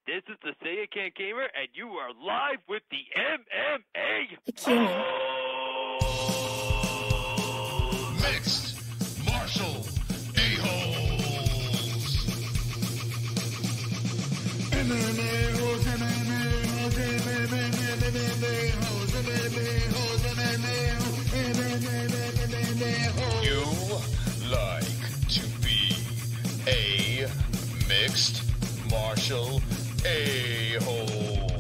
This is the Say It Can't Gamer, and you are live with the MMA. Acumen. Mixed martial a-holes. MMA-Holes, MMA-Holes, MMA-Holes, MMA-Holes, MMA-Holes. You like to be a mixed martial a-hole.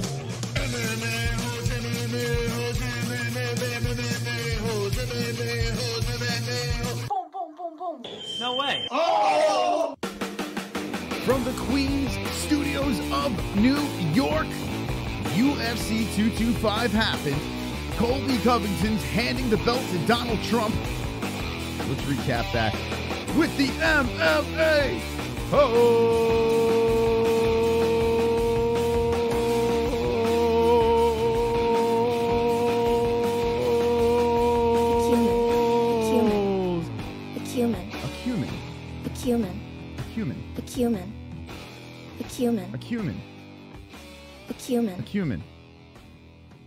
MMA-Holes, MMA-Holes, MMA-Holes, MMA-Holes, MMA-Holes. Boom, boom, boom, boom. No way. Oh! From the Queens studios of New York, UFC 225 happened. Colby Covington's handing the belt to Donald Trump. Let's recap that with the MMA. Acumen.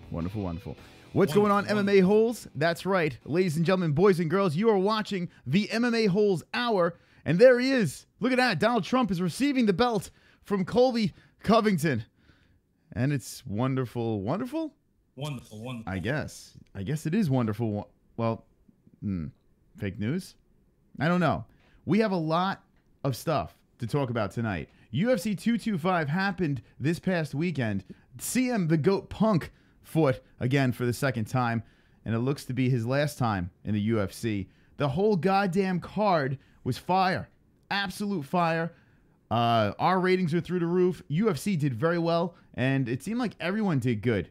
Wonderful, wonderful. What's going on, MMA Holes? That's right. Ladies and gentlemen, boys and girls, you are watching the MMA Holes Hour. And there he is. Look at that. Donald Trump is receiving the belt from Colby Covington. And it's wonderful. Wonderful? Wonderful, wonderful. I guess it is wonderful. Well, fake news? I don't know. We have a lot of stuff to talk about tonight. UFC 225 happened this past weekend. CM the GOAT Punk fought again for the second time, and it looks to be his last time in the UFC. The whole goddamn card was fire. Absolute fire. Our ratings are through the roof. UFC did very well, and it seemed like everyone did good.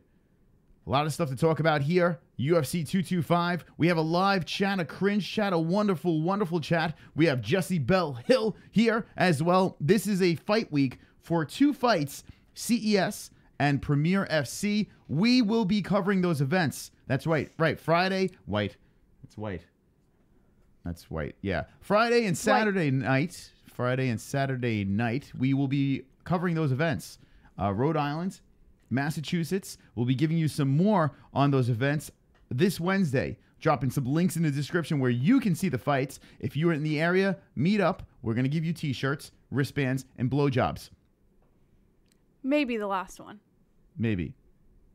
A lot of stuff to talk about here. UFC 225. We have a live chat, a cringe chat, a wonderful, wonderful chat. We have Jessie Belle Hill here as well. This is a fight week for two fights, CES and Premier FC. We will be covering those events. That's right. Friday, white. It's white. That's white. Yeah. Friday and Saturday night. We will be covering those events. Rhode Island, Massachusetts. We'll be giving you some more on those events this Wednesday. Dropping some links in the description where you can see the fights. If you're in the area, meet up. We're going to give you t-shirts, wristbands, and blowjobs. Maybe the last one. Maybe.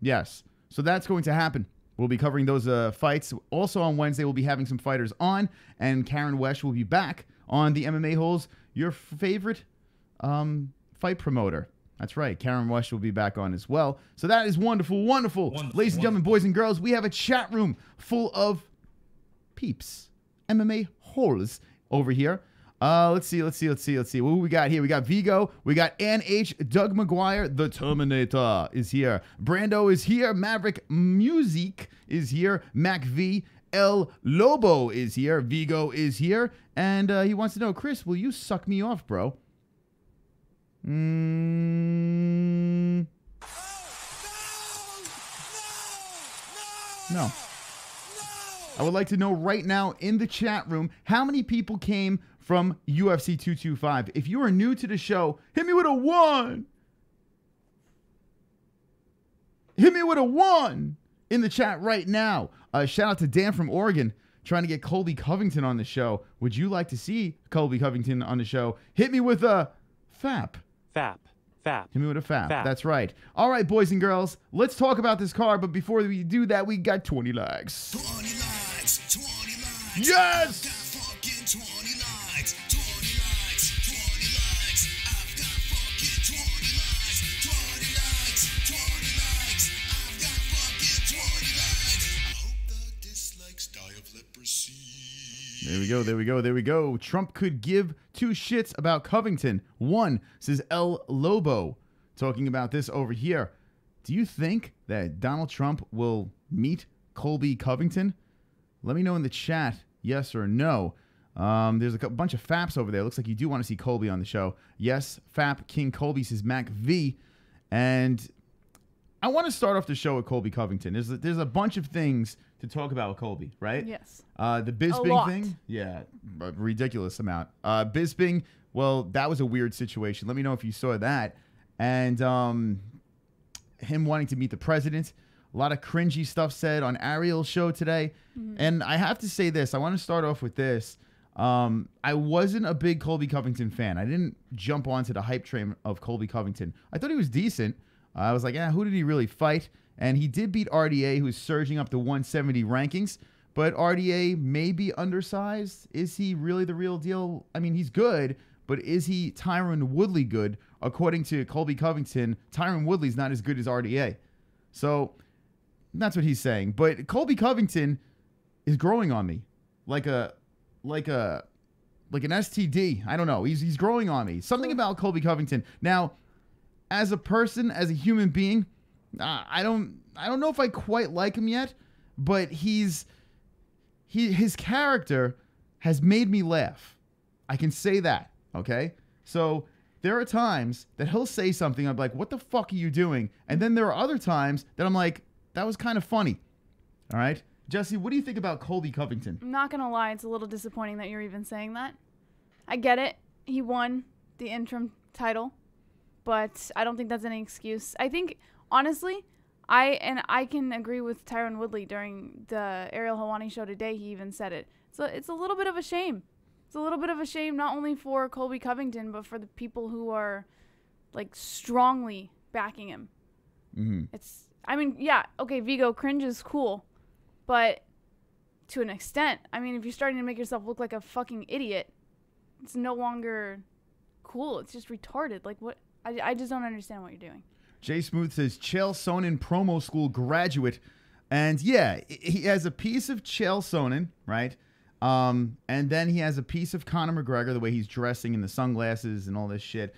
Yes. So that's going to happen. We'll be covering those fights. Also on Wednesday, we'll be having some fighters on, and Karen Wesh will be back on the MMA Holes, your favorite fight promoter. That's right. Karen Wesh will be back on as well. So that is wonderful, wonderful. Ladies and gentlemen, boys and girls, we have a chat room full of peeps. MMA Holes over here. Let's see. What we got here? We got Vigo. We got Ann H. Doug McGuire. The Terminator is here. Brando is here. Maverick Music is here. Mac V. El Lobo is here. Vigo is here. And he wants to know, Chris, will you suck me off, bro? No. I would like to know right now in the chat room how many people came from UFC 225. If you are new to the show, hit me with a 1. Hit me with a 1 in the chat right now. Shout out to Dan from Oregon trying to get Colby Covington on the show. Would you like to see Colby Covington on the show? Hit me with a FAP. Fap. Hit me with a FAP. That's right. All right, boys and girls, let's talk about this card. But before we do that, we got 20 likes. 20 likes. 20 likes. Yes! I've got fucking 20 likes. 20 likes. 20 likes. I've got fucking 20 likes. 20 likes. 20 likes. I've got fucking 20 likes. I hope the dislikes die of leprosy. There we go. Trump could give two shits about Covington. 1, says El Lobo. Talking about this over here. Do you think that Donald Trump will meet Colby Covington? Let me know in the chat, yes or no. There's a bunch of FAPs over there. Looks like you do want to see Colby on the show. Yes, FAP King Colby, says Mac V. And I want to start off the show with Colby Covington. There's a bunch of things to talk about with Colby, right? Yes. The Bisping thing, yeah, a ridiculous amount. Bisping, well, that was a weird situation. Let me know if you saw that. and him wanting to meet the president. A lot of cringy stuff said on Ariel's show today. And I have to say this. I want to start off with this. I wasn't a big Colby Covington fan. I didn't jump onto the hype train of Colby Covington. I thought he was decent. I was like, who did he really fight? And he did beat RDA, who's surging up to 170 rankings. But RDA may be undersized. Is he really the real deal? I mean, he's good, but is he Tyron Woodley good? According to Colby Covington, Tyron Woodley's not as good as RDA. So that's what he's saying. But Colby Covington is growing on me like an STD. I don't know. He's growing on me. Something about Colby Covington. Now, as a person, as a human being, I don't know if I quite like him yet, but his character has made me laugh. I can say that, okay? So there are times that he'll say something, I'm like, what the fuck are you doing? And then there are other times that I'm like, that was kind of funny. All right? Jessie, what do you think about Colby Covington? I'm not going to lie. It's a little disappointing that you're even saying that. I get it. He won the interim title, but I don't think that's any excuse. I think, honestly, I can agree with Tyron Woodley during the ARIEL HELWANI show today. He even said it. So it's a little bit of a shame. It's a little bit of a shame not only for Colby Covington, but for the people who are, like, strongly backing him. I mean, yeah, okay, Vigo, cringe is cool. But to an extent, I mean, if you're starting to make yourself look like a fucking idiot, it's no longer cool. It's just retarded. Like, what? I just don't understand what you're doing. Jay Smooth says, Chael Sonnen promo school graduate. And yeah, he has a piece of Chael Sonnen, right? And then he has a piece of Conor McGregor, the way he's dressing and the sunglasses and all this shit.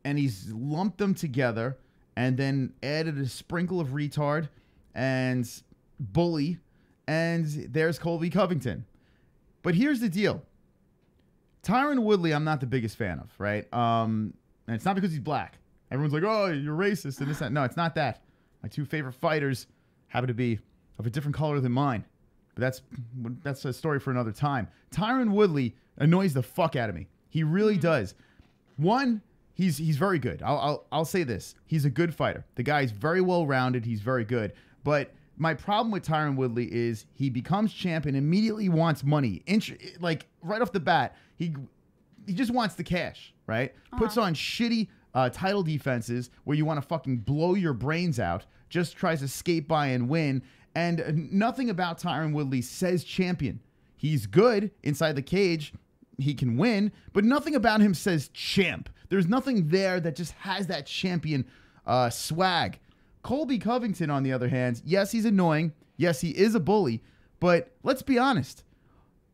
And he's lumped them together and then added a sprinkle of retard and bully. And there's Colby Covington. But here's the deal. Tyron Woodley, I'm not the biggest fan of, right? And it's not because he's black. Everyone's like, oh, you're racist and this, that. No, it's not that. My two favorite fighters happen to be of a different color than mine. But that's a story for another time. Tyron Woodley annoys the fuck out of me. He really does. One, he's very good. I'll say this. He's a good fighter. The guy's very well-rounded. He's very good. But my problem with Tyron Woodley is he becomes champ and immediately wants money. Like, right off the bat, he just wants the cash, right? Puts on shitty title defenses where you want to fucking blow your brains out, just tries to skate by and win, and nothing about Tyron Woodley says champion. He's good inside the cage. He can win, but nothing about him says champ. There's nothing there that just has that champion swag. Colby Covington, on the other hand, yes, he's annoying. Yes, he is a bully. But let's be honest.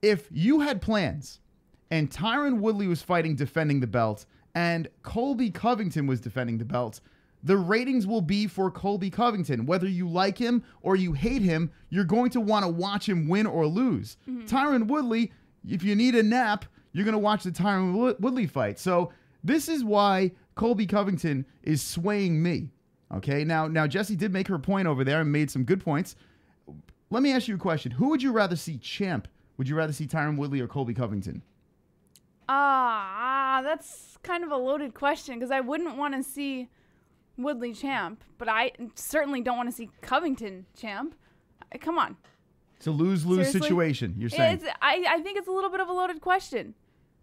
If you had plans and Tyron Woodley was fighting defending the belt and Colby Covington was defending the belt, the ratings will be for Colby Covington. Whether you like him or you hate him, you're going to want to watch him win or lose. Tyron Woodley, if you need a nap, you're going to watch the Tyron Woodley fight. So this is why Colby Covington is swaying me. Okay, now Jessie did make her point over there and made some good points. Let me ask you a question. Who would you rather see champ? Would you rather see Tyron Woodley or Colby Covington? That's kind of a loaded question because I wouldn't want to see Woodley champ, but I certainly don't want to see Covington champ. Come on. It's a lose-lose situation, you're saying. I think it's a little bit of a loaded question.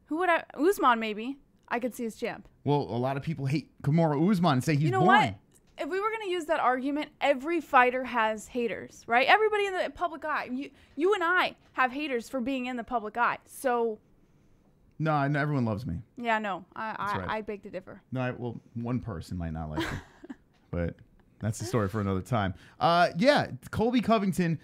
Who would I... Usman, maybe. I could see as champ. Well, a lot of people hate Kamaru Usman and say he's boring. You know what? If we were going to use that argument, every fighter has haters, right? Everybody in the public eye. You and I have haters for being in the public eye. So... No, everyone loves me. Yeah, no. Right. I beg to differ. No, well, one person might not like me. But that's the story for another time. Yeah, Colby Covington,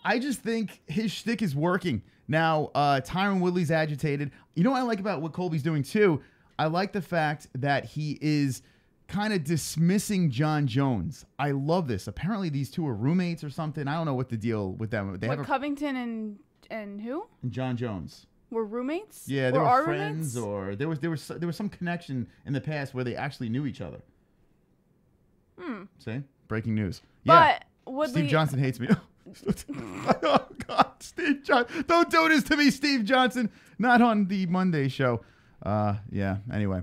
I just think his shtick is working. Now, Tyron Woodley's agitated. You know what I like about what Colby's doing, too? I like the fact that he is kind of dismissing John Jones. I love this. Apparently, these two are roommates or something. I don't know what the deal with them. Covington and who? And John Jones. Were roommates? Yeah, they were friends, or there was some connection in the past where they actually knew each other. See? Breaking news. But yeah. Woodley... Steve Johnson hates me. Oh, God. Steve Johnson. Don't do this to me, Steve Johnson. Not on the Monday show. Yeah, anyway.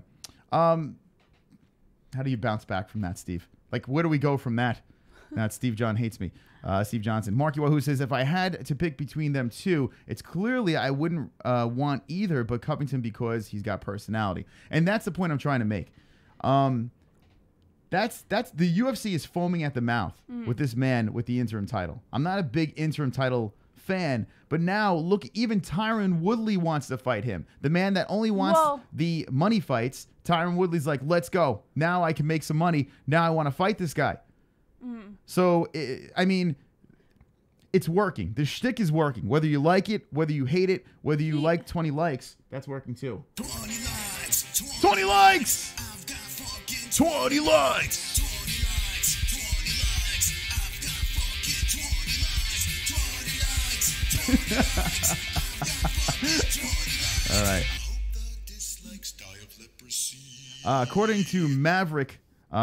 How do you bounce back from that, Steve? Like, where do we go from that? Now, Steve John hates me. Steve Johnson. Marky Wahoo says, if I had to pick between them two, it's clearly I wouldn't want either but Covington because he's got personality. And that's the point I'm trying to make. That's the UFC is foaming at the mouth with this man with the interim title. I'm not a big interim title fan, but now look, even Tyron Woodley wants to fight him. The man that only wants the money fights. Tyron Woodley's like, let's go. Now I can make some money. Now I want to fight this guy. So, I mean, it's working. The shtick is working. Whether you like it, whether you hate it, whether you like 20 likes, that's working too. 20 likes. 20 likes! I've got fucking 20 likes! 20 likes. 20 likes. I've got fucking 20 likes. 20 likes. 20 likes. All right. I hope the dislikes die of leprosy. According to Maverick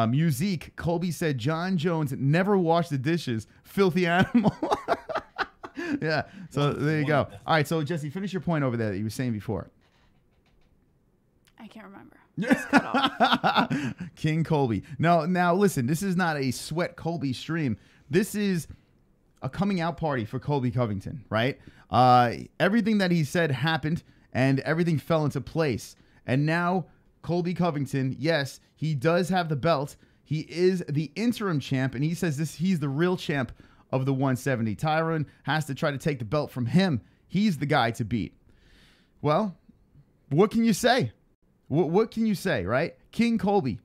Musique, Colby said John Jones never washed the dishes. Filthy animal. Yeah. So there you go. All right. So Jesse, finish your point over there that you were saying before. I can't remember. It's cut off. King Colby. No, now listen. This is not a sweat Colby stream. This is a coming out party for Colby Covington. Right. Everything that he said happened, and everything fell into place. And now Colby Covington, yes, he does have the belt. He is the interim champ, and he says he's the real champ of the 170. Tyron has to try to take the belt from him. He's the guy to beat. Well, what can you say? What can you say, right? King Colby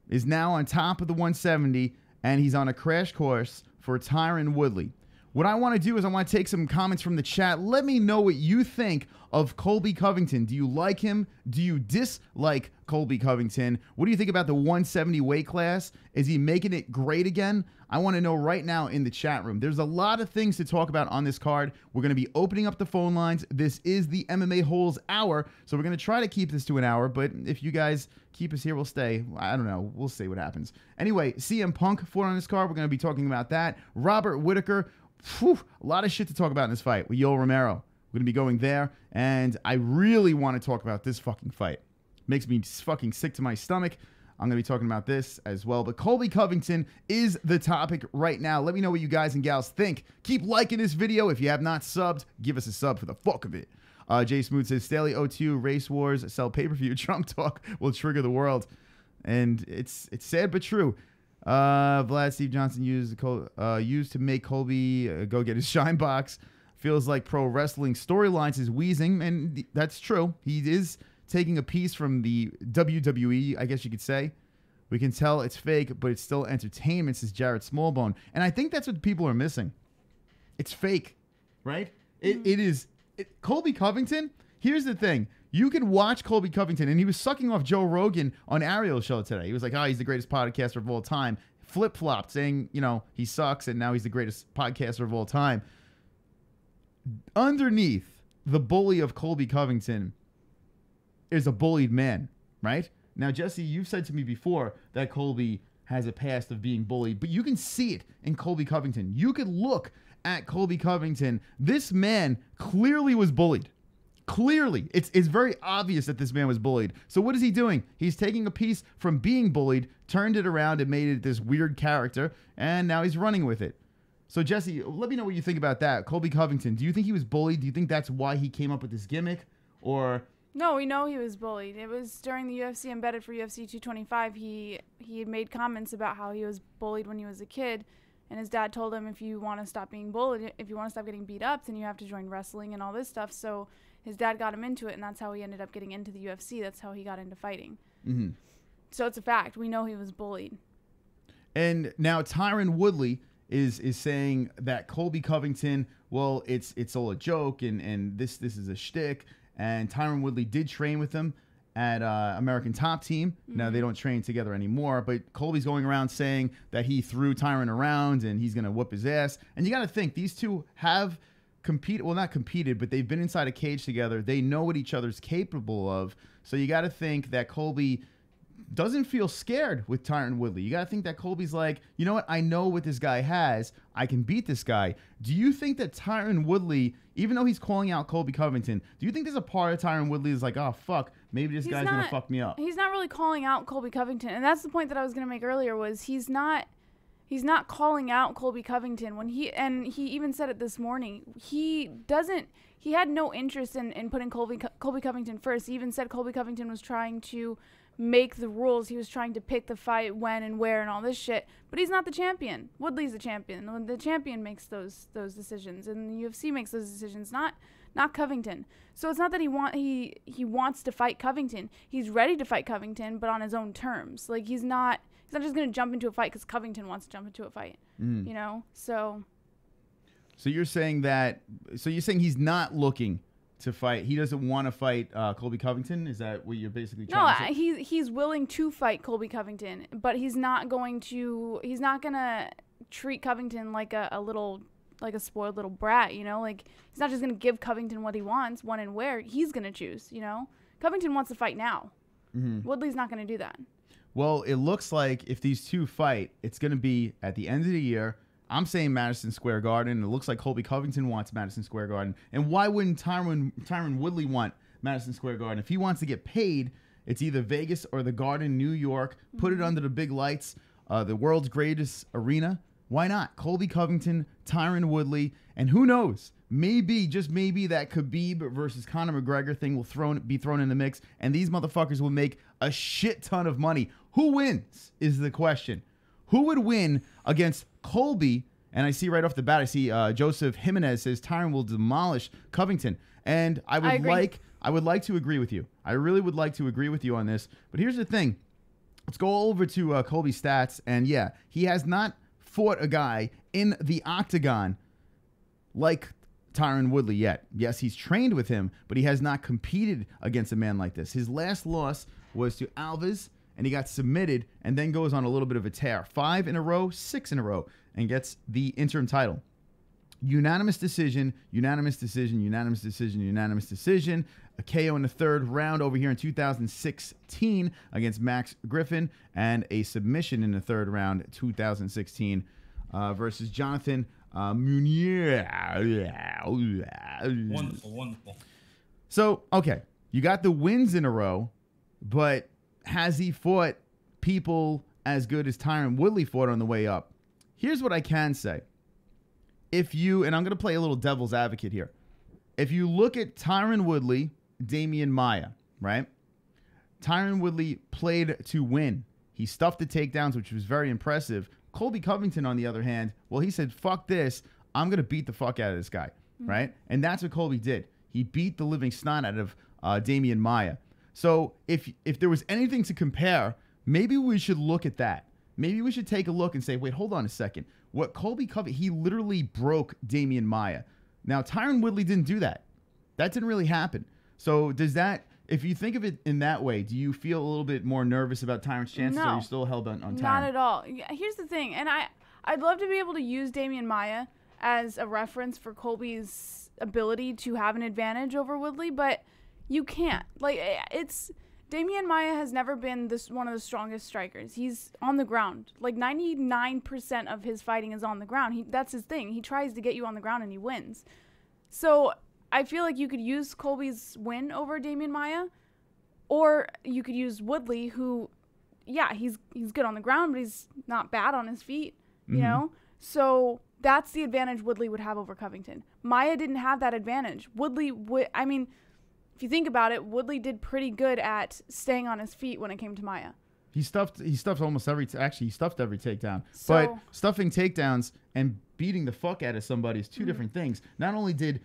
is now on top of the 170, and he's on a crash course for Tyron Woodley. What I want to do is I want to take some comments from the chat. Let me know what you think of Colby Covington. Do you like him? Do you dislike Colby Covington? What do you think about the 170 weight class? Is he making it great again? I want to know right now in the chat room. There's a lot of things to talk about on this card. We're going to be opening up the phone lines. This is the MMA-Holes hour, so we're going to try to keep this to an hour, but if you guys keep us here, we'll stay. I don't know. We'll see what happens. Anyway, CM Punk fought on this card. We're going to be talking about that. Robert Whittaker. Whew, a lot of shit to talk about in this fight with Yoel Romero. We're going to be going there, and I really want to talk about this fucking fight. Makes me fucking sick to my stomach. I'm going to be talking about this as well, but Colby Covington is the topic right now. Let me know what you guys and gals think. Keep liking this video. If you have not subbed, give us a sub for the fuck of it. Jay Smooth says, Staley 02, Race Wars, sell pay-per-view, Trump talk will trigger the world. And it's sad but true. Vlad Steve Johnson used to make Colby go get his shine box. Feels like pro wrestling storylines is wheezing, and that's true. He is taking a piece from the WWE, I guess you could say. We can tell it's fake, but it's still entertainment, says Jared Smallbone. And I think that's what people are missing. It's fake, right? It is. Colby Covington, here's the thing. You can watch Colby Covington, and he was sucking off Joe Rogan on Ariel's show today. He was like, oh, he's the greatest podcaster of all time. Flip-flopped, saying, you know, he sucks, and now he's the greatest podcaster of all time. Underneath the bully of Colby Covington is a bullied man, right? Now, Jesse, you've said to me before that Colby has a past of being bullied, but you can see it in Colby Covington. You could look at Colby Covington. This man clearly was bullied. Clearly, it's very obvious that this man was bullied. So what is he doing? He's taking a piece from being bullied, turned it around, and made it this weird character, and now he's running with it. So, Jesse, let me know what you think about that. Colby Covington, do you think he was bullied? Do you think that's why he came up with this gimmick? Or... No, we know he was bullied. It was during the UFC embedded for UFC 225. He had made comments about how he was bullied when he was a kid, and his dad told him, if you want to stop being bullied, if you want to stop getting beat up, then you have to join wrestling and all this stuff. So his dad got him into it, and that's how he ended up getting into the UFC. That's how he got into fighting. Mm-hmm. So it's a fact. We know he was bullied. And now Tyron Woodley is saying that Colby Covington, well, it's all a joke, and this is a shtick. And Tyron Woodley did train with him at American Top Team. Mm-hmm. Now, they don't train together anymore, but Colby's going around saying that he threw Tyron around and he's going to whoop his ass. And you got to think, these two have competed, well, not competed, but they've been inside a cage together. They know what each other's capable of. So you got to think that Colby doesn't feel scared with Tyron Woodley. You got to think that Colby's like, you know what? I know what this guy has. I can beat this guy. Do you think that Tyron Woodley, even though he's calling out Colby Covington, do you think there's a part of Tyron Woodley that's like, oh, fuck, maybe this guy's going to fuck me up? He's not really calling out Colby Covington. And that's the point that I was going to make earlier was he's not calling out Colby Covington when he even said it this morning. He had no interest in putting Colby Covington first. He even said Colby Covington was trying to make the rules. He was trying to pick the fight when and where and all this shit. But he's not the champion. Woodley's the champion. The champion makes those decisions, and the UFC makes those decisions, not Covington. So it's not that he wants to fight Covington. He's ready to fight Covington, but on his own terms. Like he's not just going to jump into a fight because Covington wants to jump into a fight. You know? So you're saying he's not looking to fight. He doesn't want to fight Colby Covington. Is that what you're basically trying to say? No, he's willing to fight Colby Covington, but he's not gonna treat Covington like a spoiled little brat, you know? Like he's not just gonna give Covington what he wants, when and where. He's gonna choose, you know? Covington wants to fight now. Woodley's not gonna do that. Well, it looks like if these two fight, it's gonna be at the end of the year. I'm saying Madison Square Garden. It looks like Colby Covington wants Madison Square Garden. And why wouldn't Tyron Woodley want Madison Square Garden? If he wants to get paid, it's either Vegas or the Garden, New York. Put it under the big lights, the world's greatest arena. Why not? Colby Covington, Tyron Woodley, and who knows? Maybe, just maybe, that Khabib versus Conor McGregor thing will be thrown in the mix, and these motherfuckers will make a shit ton of money. Who wins is the question. Who would win against Colby? And I see right off the bat, I see Joseph Jimenez says Tyron will demolish Covington. And I would like to agree with you. I really would like to agree with you on this. But here's the thing. Let's go over to Colby's stats. And yeah, he has not fought a guy in the octagon like Tyron Woodley yet. Yes, he's trained with him, but he has not competed against a man like this. His last loss was to Alves, and he got submitted and then goes on a little bit of a tear. 5 in a row, 6 in a row, and gets the interim title. Unanimous decision, unanimous decision, unanimous decision, unanimous decision. A KO in the third round over here in 2016 against Max Griffin, and a submission in the third round 2016 versus Jonathan Munier. Wonderful. So, okay, you got the wins in a row, but has he fought people as good as Tyron Woodley fought on the way up? Here's what I can say. And I'm going to play a little devil's advocate here. If you look at Tyron Woodley, Damian Maia, right? Tyron Woodley played to win. He stuffed the takedowns, which was very impressive. Colby Covington, on the other hand, well, he said, fuck this. I'm going to beat the fuck out of this guy, right? And that's what Colby did. He beat the living snot out of Damian Maia. So if there was anything to compare, maybe we should look at that. Maybe we should take a look and say, wait, hold on a second. What Colby Covington, he literally broke Damian Maia. Now, Tyron Woodley didn't do that. That didn't really happen. So does that, if you think of it in that way, do you feel a little bit more nervous about Tyron's chances, or are you still held on Tyron? Not at all. Here's the thing, and I'd love to be able to use Damian Maia as a reference for Colby's ability to have an advantage over Woodley, but you can't. Like, Damian Maia has never been one of the strongest strikers. He's on the ground. Like 99% of his fighting is on the ground. That's his thing. He tries to get you on the ground and he wins. So I feel like you could use Colby's win over Damian Maia, or you could use Woodley, who, yeah, he's good on the ground, but he's not bad on his feet, you know? So that's the advantage Woodley would have over Covington. Maia didn't have that advantage. If you think about it, Woodley did pretty good at staying on his feet when it came to Maia. He stuffed almost every he stuffed every takedown. But stuffing takedowns and beating the fuck out of somebody is two different things. Not only did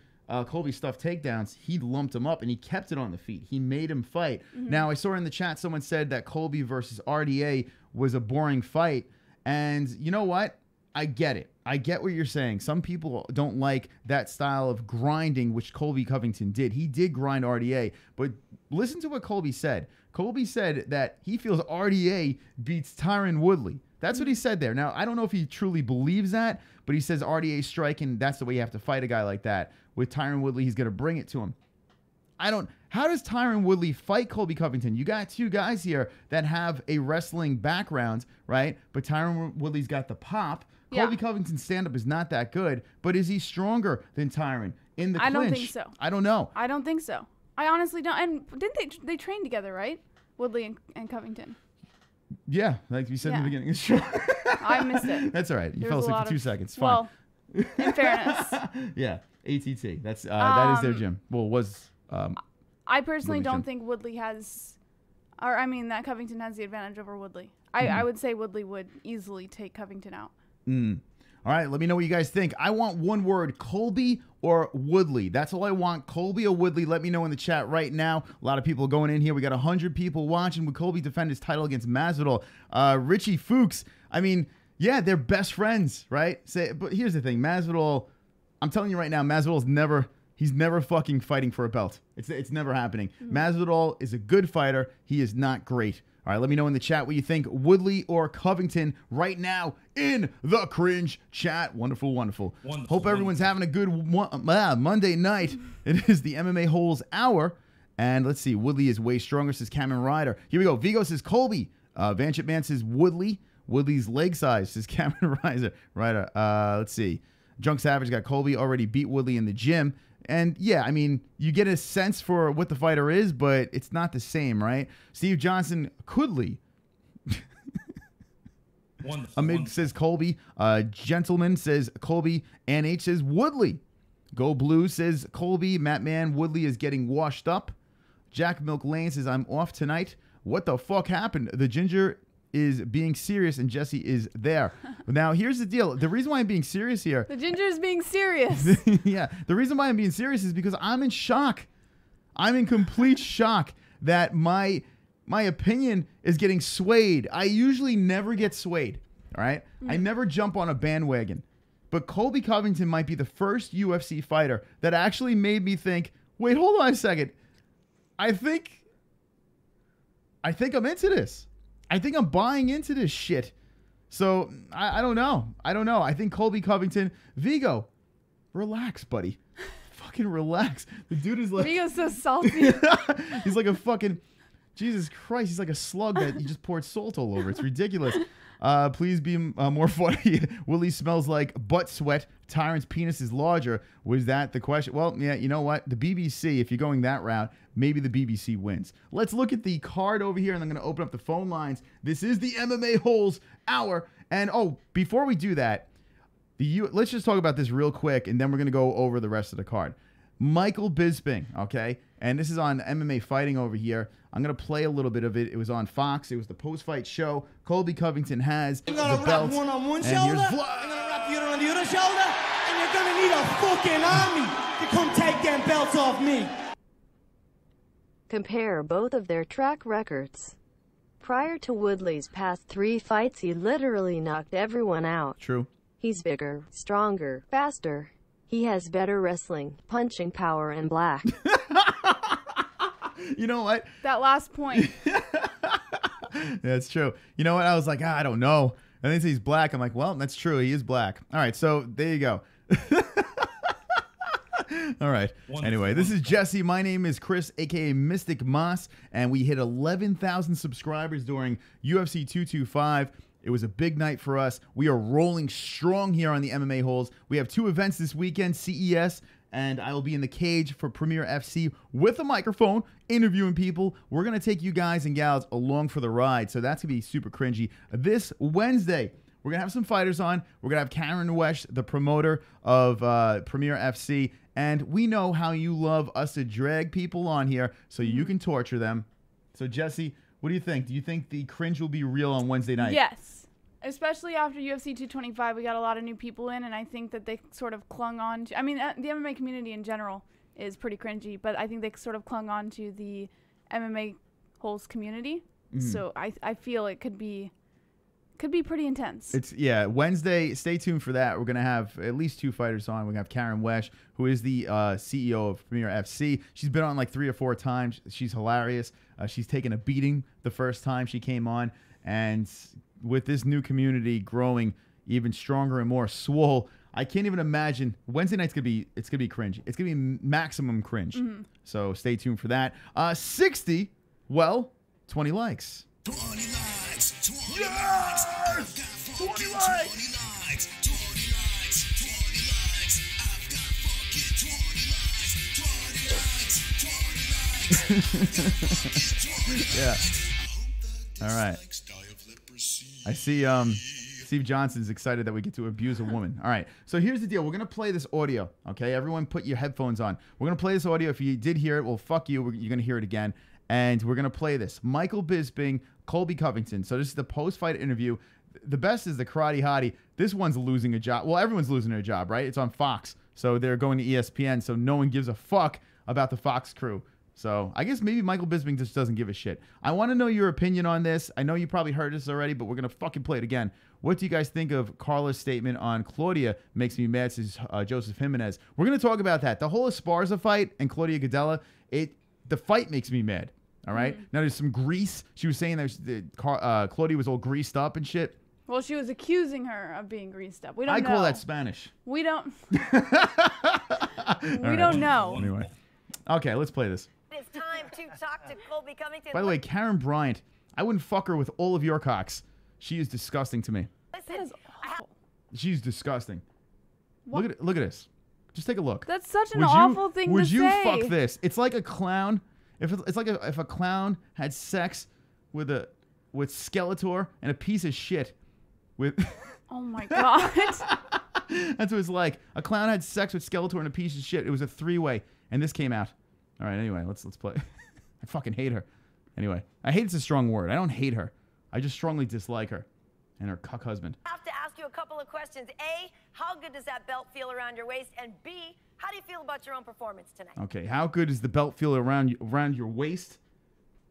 Colby stuff takedowns, he lumped him up and he kept it on the feet. He made him fight. Now, I saw in the chat someone said that Colby versus RDA was a boring fight. And you know what? I get it. I get what you're saying. Some people don't like that style of grinding, which Colby Covington did. He did grind RDA. But listen to what Colby said. Colby said that he feels RDA beats Tyron Woodley. That's what he said there. Now, I don't know if he truly believes that, but he says RDA striking, that's the way you have to fight a guy like that. With Tyron Woodley, he's going to bring it to him. How does Tyron Woodley fight Colby Covington? You got two guys here that have a wrestling background, right? But Tyron Woodley's got the pop. Yeah. Colby Covington's stand-up is not that good, but is he stronger than Tyron in the clinch? I don't think so. I don't know. I don't think so. I honestly don't. And didn't they train together, right? Woodley and Covington. Yeah, like you said in the beginning of the show. I missed it. That's all right. You fell asleep for 2 seconds. Fine. Well, in fairness. Yeah, ATT. That's that is their gym. Well, it was. I personally Woodley's don't gym. think Woodley has, or I mean that Covington has the advantage over Woodley. I would say Woodley would easily take Covington out. All right, let me know what you guys think. I want one word, Colby or Woodley. That's all I want, Colby or Woodley. Let me know in the chat right now. A lot of people going in here. We got 100 people watching. Would Colby defend his title against Masvidal? Richie Fuchs, I mean, yeah, they're best friends, right? But here's the thing, Masvidal, I'm telling you right now, Masvidal's he's never fucking fighting for a belt. It's never happening. Masvidal is a good fighter. He is not great. All right, let me know in the chat what you think, Woodley or Covington, right now in the cringe chat. Wonderful, wonderful. Hope everyone's having a good Monday night. It is the MMA-Holes hour. And let's see, Woodley is way stronger, says Cameron Ryder. Here we go. Vigo says Colby. Vanchip Man says Woodley. Woodley's leg size, says Cameron Ryder. Let's see. Drunk Savage got Colby, already beat Woodley in the gym. And yeah, I mean, you get a sense for what the fighter is, but it's not the same, right? Steve Johnson, Coodley. Amid says Colby. Gentleman says Colby. Ann H says Woodley. Go Blue says Colby. Matt Mann, Woodley is getting washed up. Jack Milk Lane says, I'm off tonight. What the fuck happened? The ginger is being serious and Jessie is there. Now, here's the deal. The reason why I'm being serious here. The ginger is being serious. Yeah. The reason why I'm being serious is because I'm in shock. I'm in complete shock that my opinion is getting swayed. I usually never get swayed. All right. I never jump on a bandwagon. But Colby Covington might be the first UFC fighter that actually made me think, wait, hold on a second. I think I'm into this. I think I'm buying into this shit. So, I don't know. I think Colby Covington, Vigo, relax, buddy. Fucking relax. The dude is like... Vigo's so salty. He's like a fucking... Jesus Christ, he's like a slug that you just poured salt all over. It's ridiculous. Please be more funny. Willie smells like butt sweat. Tyrant's penis is larger. Was that the question? Well, yeah, you know what? The BBC, if you're going that route, maybe the BBC wins. Let's look at the card over here, and I'm going to open up the phone lines. This is the MMA-Holes hour. And, before we do that, let's just talk about this real quick, and then we're going to go over the rest of the card. Michael Bisping, okay? And this is on MMA Fighting over here. I'm going to play a little bit of it. It was on Fox. It was the post-fight show. Colby Covington has the belt. One on one and shoulder, here's I'm going to wrap you on the other shoulder, and you're going to need a fucking army to come take them belts off me. Compare both of their track records. Prior to Woodley's past 3 fights, he literally knocked everyone out. True. He's bigger, stronger, faster. He has better wrestling, punching power, and black. You know what? That last point. That's true. You know what? I was like, I don't know. And then he's black. I'm like, well, that's true. He is black. All right. So there you go. All right. Anyway, this is Jessie. My name is Chris, a.k.a. Mystic Moss. And we hit 11,000 subscribers during UFC 225. It was a big night for us. We are rolling strong here on the MMA-Holes. We have 2 events this weekend, CES, and I will be in the cage for Premier FC with a microphone, interviewing people. We're going to take you guys and gals along for the ride, so that's going to be super cringy. This Wednesday, we're going to have some fighters on. We're going to have Karen Wesh, the promoter of Premier FC, and we know how you love us to drag people on here so you can torture them. So, Jessie, what do you think? Do you think the cringe will be real on Wednesday night? Yes. Especially after UFC 225, we got a lot of new people in, and I think that they sort of clung on to... I mean, the MMA community in general is pretty cringy, but I think they sort of clung on to the MMA-Holes community. So I feel it could be pretty intense. Wednesday, stay tuned for that. We're going to have at least 2 fighters on. We're going to have Karen Wesh, who is the CEO of Premier FC. She's been on like 3 or 4 times. She's hilarious. She's taken a beating the first time she came on, and with this new community growing even stronger and more swole, I can't even imagine. Wednesday night's gonna be cringe. It's gonna be maximum cringe. So stay tuned for that. 60, well, 20 likes. 20 likes, 20 Yes! likes, 20 20 likes! likes, 20 likes, 20 likes, I've got fucking 20 likes, 20 likes, 20 likes, Yeah. All right. I see Steve Johnson's excited that we get to abuse a woman. All right. So here's the deal. We're going to play this audio, okay? Everyone put your headphones on. We're going to play this audio. If you did hear it, well, fuck you. You're going to hear it again. And we're going to play this. Michael Bisping, Colby Covington. So this is the post-fight interview. The best is the Karate Hottie. This one's losing a job. Well, everyone's losing their job, right? It's on Fox. So they're going to ESPN. So no one gives a fuck about the Fox crew. So I guess maybe Michael Bisping just doesn't give a shit. I want to know your opinion on this. I know you probably heard this already, but we're going to fucking play it again. What do you guys think of CARLA's statement on Claudia makes me mad, says Joseph Jimenez? We're going to talk about that. The whole Esparza fight and Claudia Gadelha, the fight makes me mad. All right? Now there's some grease. She was saying that Claudia was all greased up and shit. Well, she was accusing her of being greased up. We don't know. I call that Spanish. We don't. We don't know. Anyway. Okay, let's play this. It's time to talk to Colby Covington. By the way, Karen Bryant, I wouldn't fuck her with all of your cocks. She is disgusting to me. That is awful. She's disgusting. What? Look at this. Just take a look. That's such an awful thing to say. Would you fuck this? It's like a clown. It's like if a clown had sex with Skeletor and a piece of shit with. Oh my god. That's what it's like. A clown had sex with Skeletor and a piece of shit. It was a 3-way, and this came out. All right. Anyway, let's play. I fucking hate her. Anyway, I hate it's a strong word. I don't hate her. I just strongly dislike her and her cuck husband. I have to ask you a couple of questions. A, how good does that belt feel around your waist? And B, how do you feel about your own performance tonight? Okay, how good does the belt feel around your waist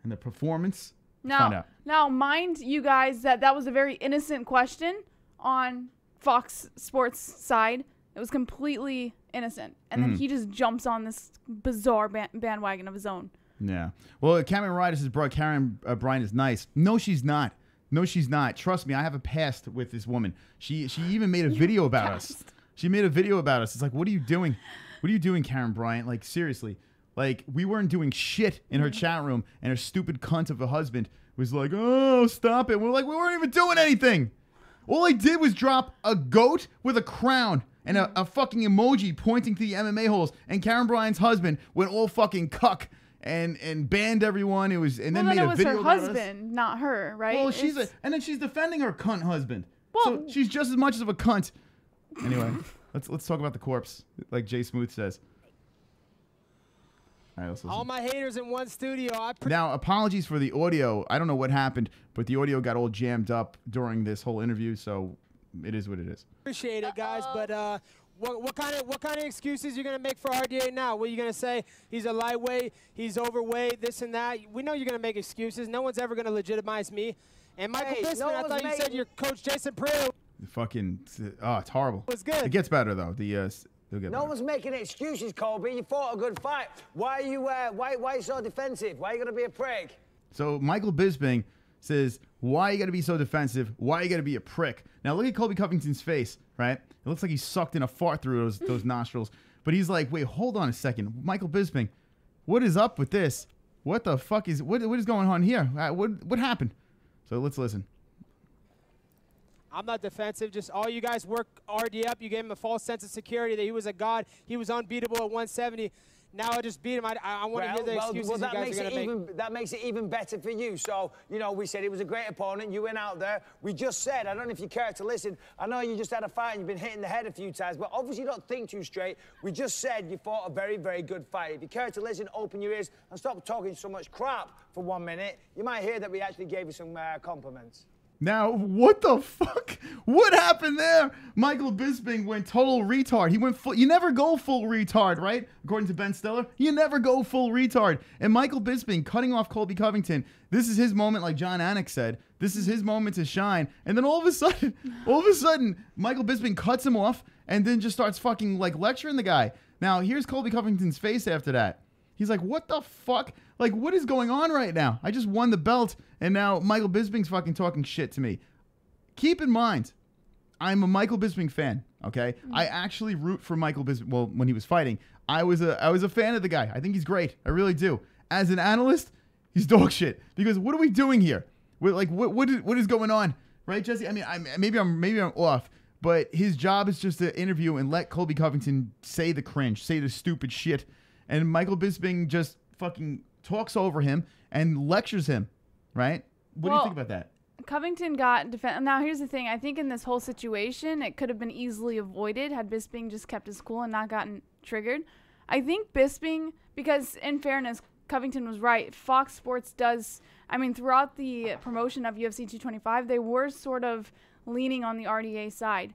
and the performance? Find out. Now, mind you guys that was a very innocent question on Fox Sports' side. It was completely innocent. And then he just jumps on this bizarre bandwagon of his own. Yeah. Well, Cameron Ryder says, bro, Karen Bryant is nice. No, she's not. No, she's not. Trust me, I have a past with this woman. She even made a video about us. She made a video about us. It's like, what are you doing? What are you doing, Karen Bryant? Like, seriously. Like, we weren't doing shit in her chat room, and her stupid cunt of a husband was like, oh, stop it. We're like, we weren't even doing anything. All I did was drop a goat with a crown and a fucking emoji pointing to the MMA-Holes, and Karen Bryant's husband went all fucking cuck and banned everyone. It was and then made a video about us. It was her husband, not her, right? Well, and then she's defending her cunt husband. Well, so she's just as much of a cunt. Anyway, let's talk about the corpse, like Jay Smooth says. All right, let's listen. All my haters in one studio. Now, apologies for the audio. I don't know what happened, but the audio got all jammed up during this whole interview, so it is what it is. Appreciate it, guys. But what kind of excuses you're gonna make for RDA now? What are you gonna say? He's a lightweight. He's overweight. This and that. We know you're gonna make excuses. No one's ever gonna legitimize me. And Michael Bisping, I thought you said your coach Jason Pereira. Fucking, it's horrible. It was good. It gets better though. No one's making excuses, Colby. You fought a good fight. Why are you why so defensive? Why are you gonna be a prick? So Michael Bisping says, why you gotta be so defensive? Why you gotta be a prick? Now look at Colby Covington's face, right? It looks like he sucked in a fart through those nostrils. But he's like, wait, hold on a second. Michael Bisping, what is up with this? What the fuck is what is going on here? What happened? So let's listen. I'm not defensive. Just all you guys work RD up. You gave him a false sense of security that he was a god. He was unbeatable at 170. Now I just beat him. I want to hear the excuses you guys are going to make. That makes it even better for you. So, you know, we said he was a great opponent. You went out there. We just said, I don't know if you care to listen. I know you just had a fight and you've been hitting the head a few times, but obviously you don't think too straight. We just said you fought a very, very good fight. If you care to listen, open your ears and stop talking so much crap for 1 minute. You might hear that we actually gave you some compliments. Now, what the fuck? What happened there? Michael Bisping went total retard. He went full. You never go full retard, right? According to Ben Stiller, you never go full retard. And Michael Bisping cutting off Colby Covington. This is his moment, like John Anik said. This is his moment to shine. And then all of a sudden, Michael Bisping cuts him off and then just starts fucking like lecturing the guy. Now, here's Colby Covington's face after that. He's like, what the fuck? Like, what is going on right now? I just won the belt, and now Michael Bisping's fucking talking shit to me. Keep in mind, I'm a Michael Bisping fan. Okay, I actually root for Michael Bisping. Well, when he was fighting, I was a fan of the guy. I think he's great. I really do. As an analyst, he's dog shit. Because what are we doing here? What is going on, right, Jesse? I mean, maybe I'm off, but his job is just to interview and let Colby Covington say the cringe, say the stupid shit, and Michael Bisping just fucking talks over him and lectures him, right? What do you think about that? Covington got defense. Now, here's the thing. I think in this whole situation, it could have been easily avoided had Bisping just kept his cool and not gotten triggered. I think Bisping, because in fairness, Covington was right. Fox Sports does, I mean, throughout the promotion of UFC 225, they were sort of leaning on the RDA side.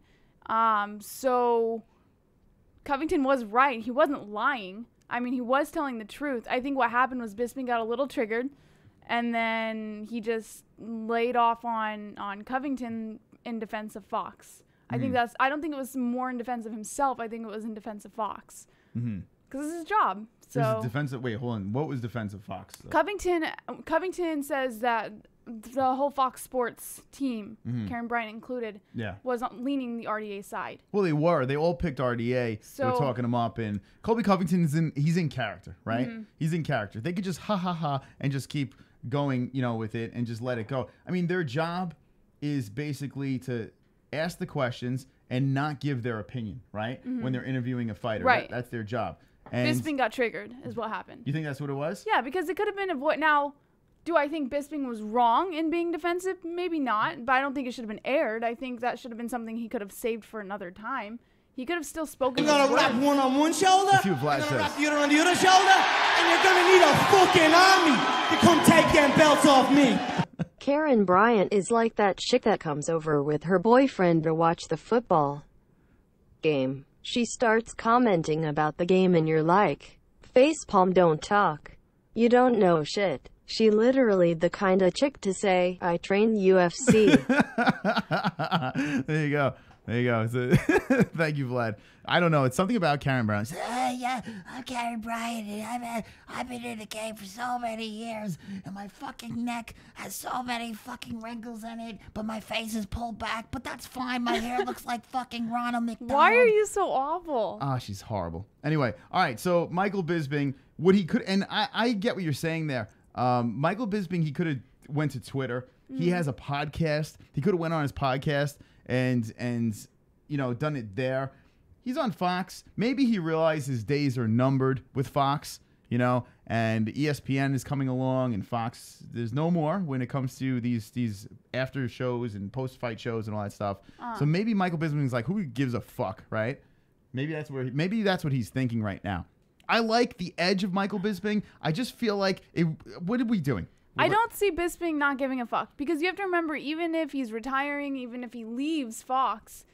So Covington was right. He wasn't lying. I mean, he was telling the truth. I think what happened was Bisping got a little triggered, and then he just laid off on Covington in defense of Fox. I think I don't think it was more in defense of himself. I think it was in defense of Fox. Because it's his job. So Wait, hold on. What was defensive Fox? Covington says that the whole Fox Sports team, Karen Bryant included, was leaning the RDA side. Well, they were. They all picked RDA. So, they were talking him up, and Colby Covington he's in character, right? He's in character. They could just ha and just keep going, with it and just let it go. I mean, their job is basically to ask the questions and not give their opinion, right? When they're interviewing a fighter, right? That's their job. And Bisping got triggered, is what happened. You think that's what it was? Yeah, because it could have been avoided. Now, do I think Bisping was wrong in being defensive? Maybe not, but I don't think it should have been aired. I think that should have been something he could have saved for another time. He could have still spoken. You're gonna wrap one on one shoulder, you're gonna wrap the other on the other shoulder, and you're gonna need a fucking army to come take them belts off me. Karen Bryant is like that chick that comes over with her boyfriend to watch the football game. She starts commenting about the game and you're like, facepalm, don't talk. You don't know shit. She literally the kind of chick to say, I train UFC. There you go. There you go. So, thank you, Vlad. I don't know. It's something about Karen Brown. Yeah, I'm Karen Bryant, and I've been in the game for so many years, and my fucking neck has so many fucking wrinkles in it, but my face is pulled back, but that's fine. My hair looks like fucking Ronald McDonald. Why are you so awful? Ah, she's horrible. Anyway, all right, so Michael Bisping, what he could, and I get what you're saying there. Michael Bisping, he could have went to Twitter. He has a podcast. He could have went on his podcast and done it there. He's on Fox. Maybe he realized his days are numbered with Fox, and ESPN is coming along, and Fox, there's no more when it comes to these after shows and post-fight shows and all that stuff. So maybe Michael Bisping's like, who gives a fuck, right? Maybe that's what he's thinking right now. I like the edge of Michael Bisping. I just feel like, what are we doing? I don't see Bisping not giving a fuck, because you have to remember, even if he's retiring, even if he leaves Fox,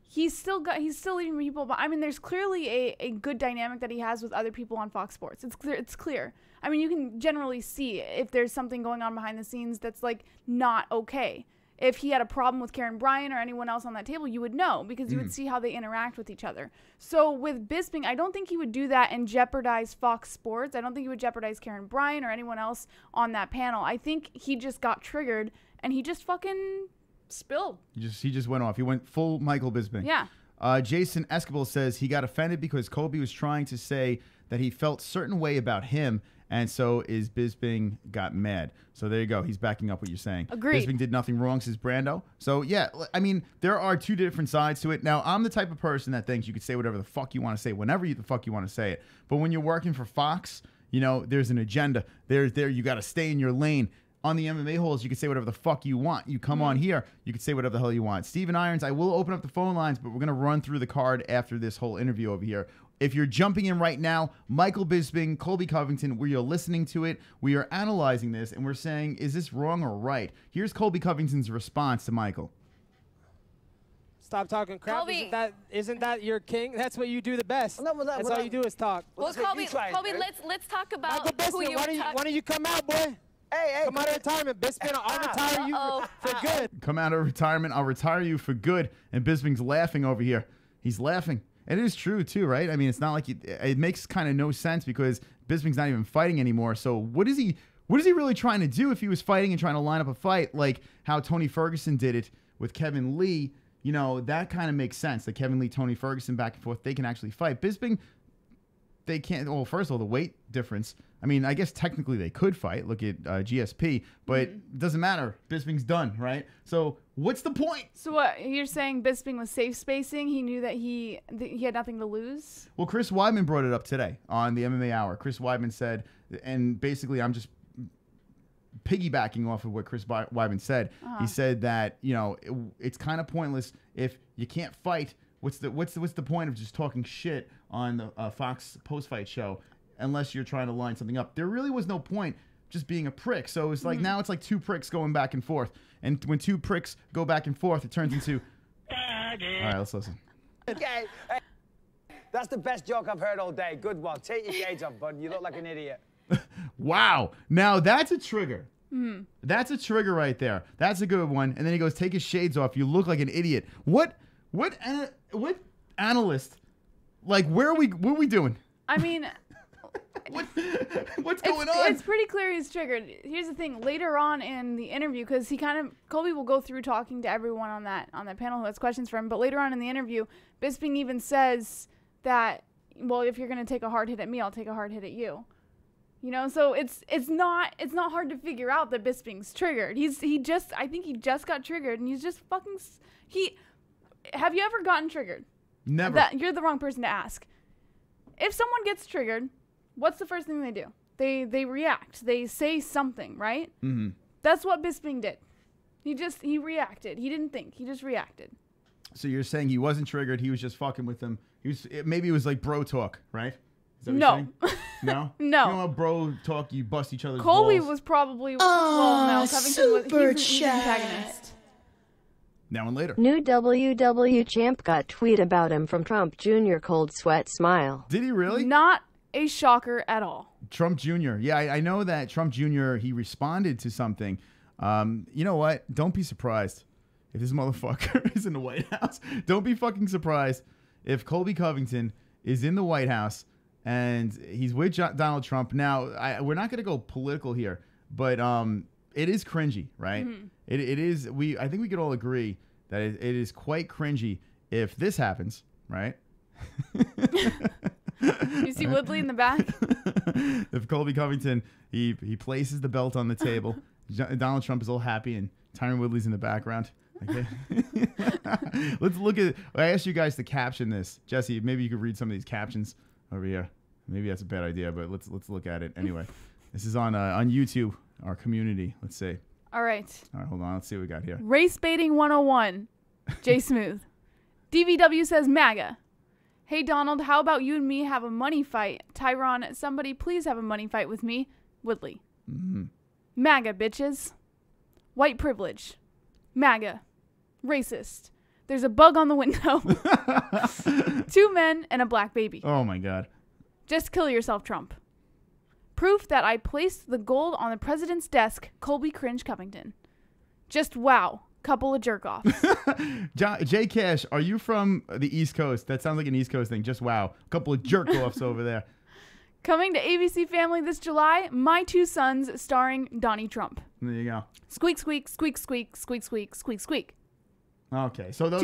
he's still leaving people. But I mean, there's clearly a good dynamic that he has with other people on Fox Sports. It's clear. I mean, you can generally see if there's something going on behind the scenes that's like not okay. If he had a problem with Karen Bryant or anyone else on that table, you would know, because you would see how they interact with each other. So with Bisping, I don't think he would do that and jeopardize Fox Sports. I don't think he would jeopardize Karen Bryant or anyone else on that panel. I think he just got triggered and he just fucking spilled. He just went off. He went full Michael Bisping. Yeah. Jason Escobar says he got offended because Colby was trying to say that he felt certain way about him, and so is Bisping got mad. So there you go. He's backing up what you're saying. Agreed. Bisping did nothing wrong, says Brando. So yeah, I mean, there are two different sides to it. Now, I'm the type of person that thinks you could say whatever the fuck you want to say, whenever the fuck you want to say it. But when you're working for Fox, there's an agenda. You got to stay in your lane. On the MMA-Holes, you can say whatever the fuck you want. You come on here, you can say whatever the hell you want. Steven Irons, I will open up the phone lines, but we're going to run through the card after this whole interview over here. If you're jumping in right now, Michael Bisping, Colby Covington, we are listening to it. We are analyzing this, and we're saying, is this wrong or right? Here's Colby Covington's response to Michael. Stop talking crap. Colby. Isn't that your king? That's what you do the best. That's all you do is talk. Well, Colby, let's talk about who you were talking. Why don't you come out, boy? Hey, come out of retirement, Bisping. I'll retire you for good. Come out of retirement. I'll retire you for good. And Bisping's laughing over here. He's laughing. And it is true, too, right? I mean, it's not like it makes kind of no sense because Bisping's not even fighting anymore. So what is he really trying to do if he was fighting and trying to line up a fight like how Tony Ferguson did it with Kevin Lee? you know, that kind of makes sense. That Kevin Lee, Tony Ferguson, back and forth, they can actually fight. Bisping, they can't. Well, first of all, the weight difference. I mean, I guess technically they could fight. Look at GSP, but it doesn't matter. Bisping's done, right? So what's the point? So what, you're saying Bisping was safe spacing? He knew that he had nothing to lose? Well, Chris Weidman brought it up today on the MMA Hour. Chris Weidman said, and basically I'm just piggybacking off of what Chris Weidman said. He said that, you know, it's kind of pointless if you can't fight. What's the point of just talking shit on the Fox post-fight show unless you're trying to line something up? There really was no point just being a prick. So it's like now it's like two pricks going back and forth. And when two pricks go back and forth, it turns into... All right, let's listen. Okay. Hey, that's the best joke I've heard all day. Good one. Take your shades off, bud. You look like an idiot. Wow. Now that's a trigger. That's a trigger right there. That's a good one. And then he goes, take his shades off. You look like an idiot. What analyst? Like, what are we doing? I mean... What's going on? It's pretty clear he's triggered. Here's the thing. Later on in the interview, because Colby will go through talking to everyone on that panel who has questions for him. But later on in the interview, Bisping even says that, well, if you're gonna take a hard hit at me, I'll take a hard hit at you. You know, so it's not hard to figure out that Bisping's triggered. I think he just got triggered, and he's just fucking. Have you ever gotten triggered? Never. You're the wrong person to ask. If someone gets triggered, what's the first thing they do? They react. They say something, right? Mm-hmm. That's what Bisping did. He reacted. He didn't think. He just reacted. So you're saying he wasn't triggered. He was just fucking with them. Maybe it was like bro talk, right? Is that no. What you're saying? No? No. You know how bro talk, you bust each other's Colby balls? was probably... well, no, Covington was... He's the antagonist. Now and later. New WW champ got tweet about him from Trump Jr. Cold sweat smile. Did he really? Not a shocker at all. Trump Jr. Yeah, I know that Trump Jr., he responded to something. You know what? Don't be surprised if this motherfucker is in the White House. Don't be fucking surprised if Colby Covington is in the White House and he's with Donald Trump. Now, we're not going to go political here, but it is cringy, right? Mm-hmm. It is. I think we could all agree that it is quite cringy if this happens, right? You see Woodley in the back? If Colby Covington, he places the belt on the table, Donald Trump is all happy, and Tyron Woodley's in the background. Okay. Let's look at. I asked you guys to caption this, Jesse. Maybe you could read some of these captions over here. Maybe that's a bad idea, but let's look at it anyway. This is on YouTube, our community. Let's see. All right. All right, hold on. Let's see what we got here. Race baiting 101. Jay Smooth. DVW says MAGA. Hey, Donald, how about you and me have a money fight? Tyron, somebody please have a money fight with me. Woodley. Mm-hmm. MAGA, bitches. White privilege. MAGA. Racist. There's a bug on the window. 2 men and a black baby. Oh, my God. Just kill yourself, Trump. Proof that I placed the gold on the president's desk, Colby Cringe Covington. Just wow. Couple of jerk-offs. Jay Cash, are you from the East Coast? That sounds like an East Coast thing. Just wow. Couple of jerk-offs over there. Coming to ABC Family this July, My Two Sons starring Donnie Trump. There you go. Squeak, squeak, squeak, squeak, squeak, squeak, squeak, squeak. Okay, so those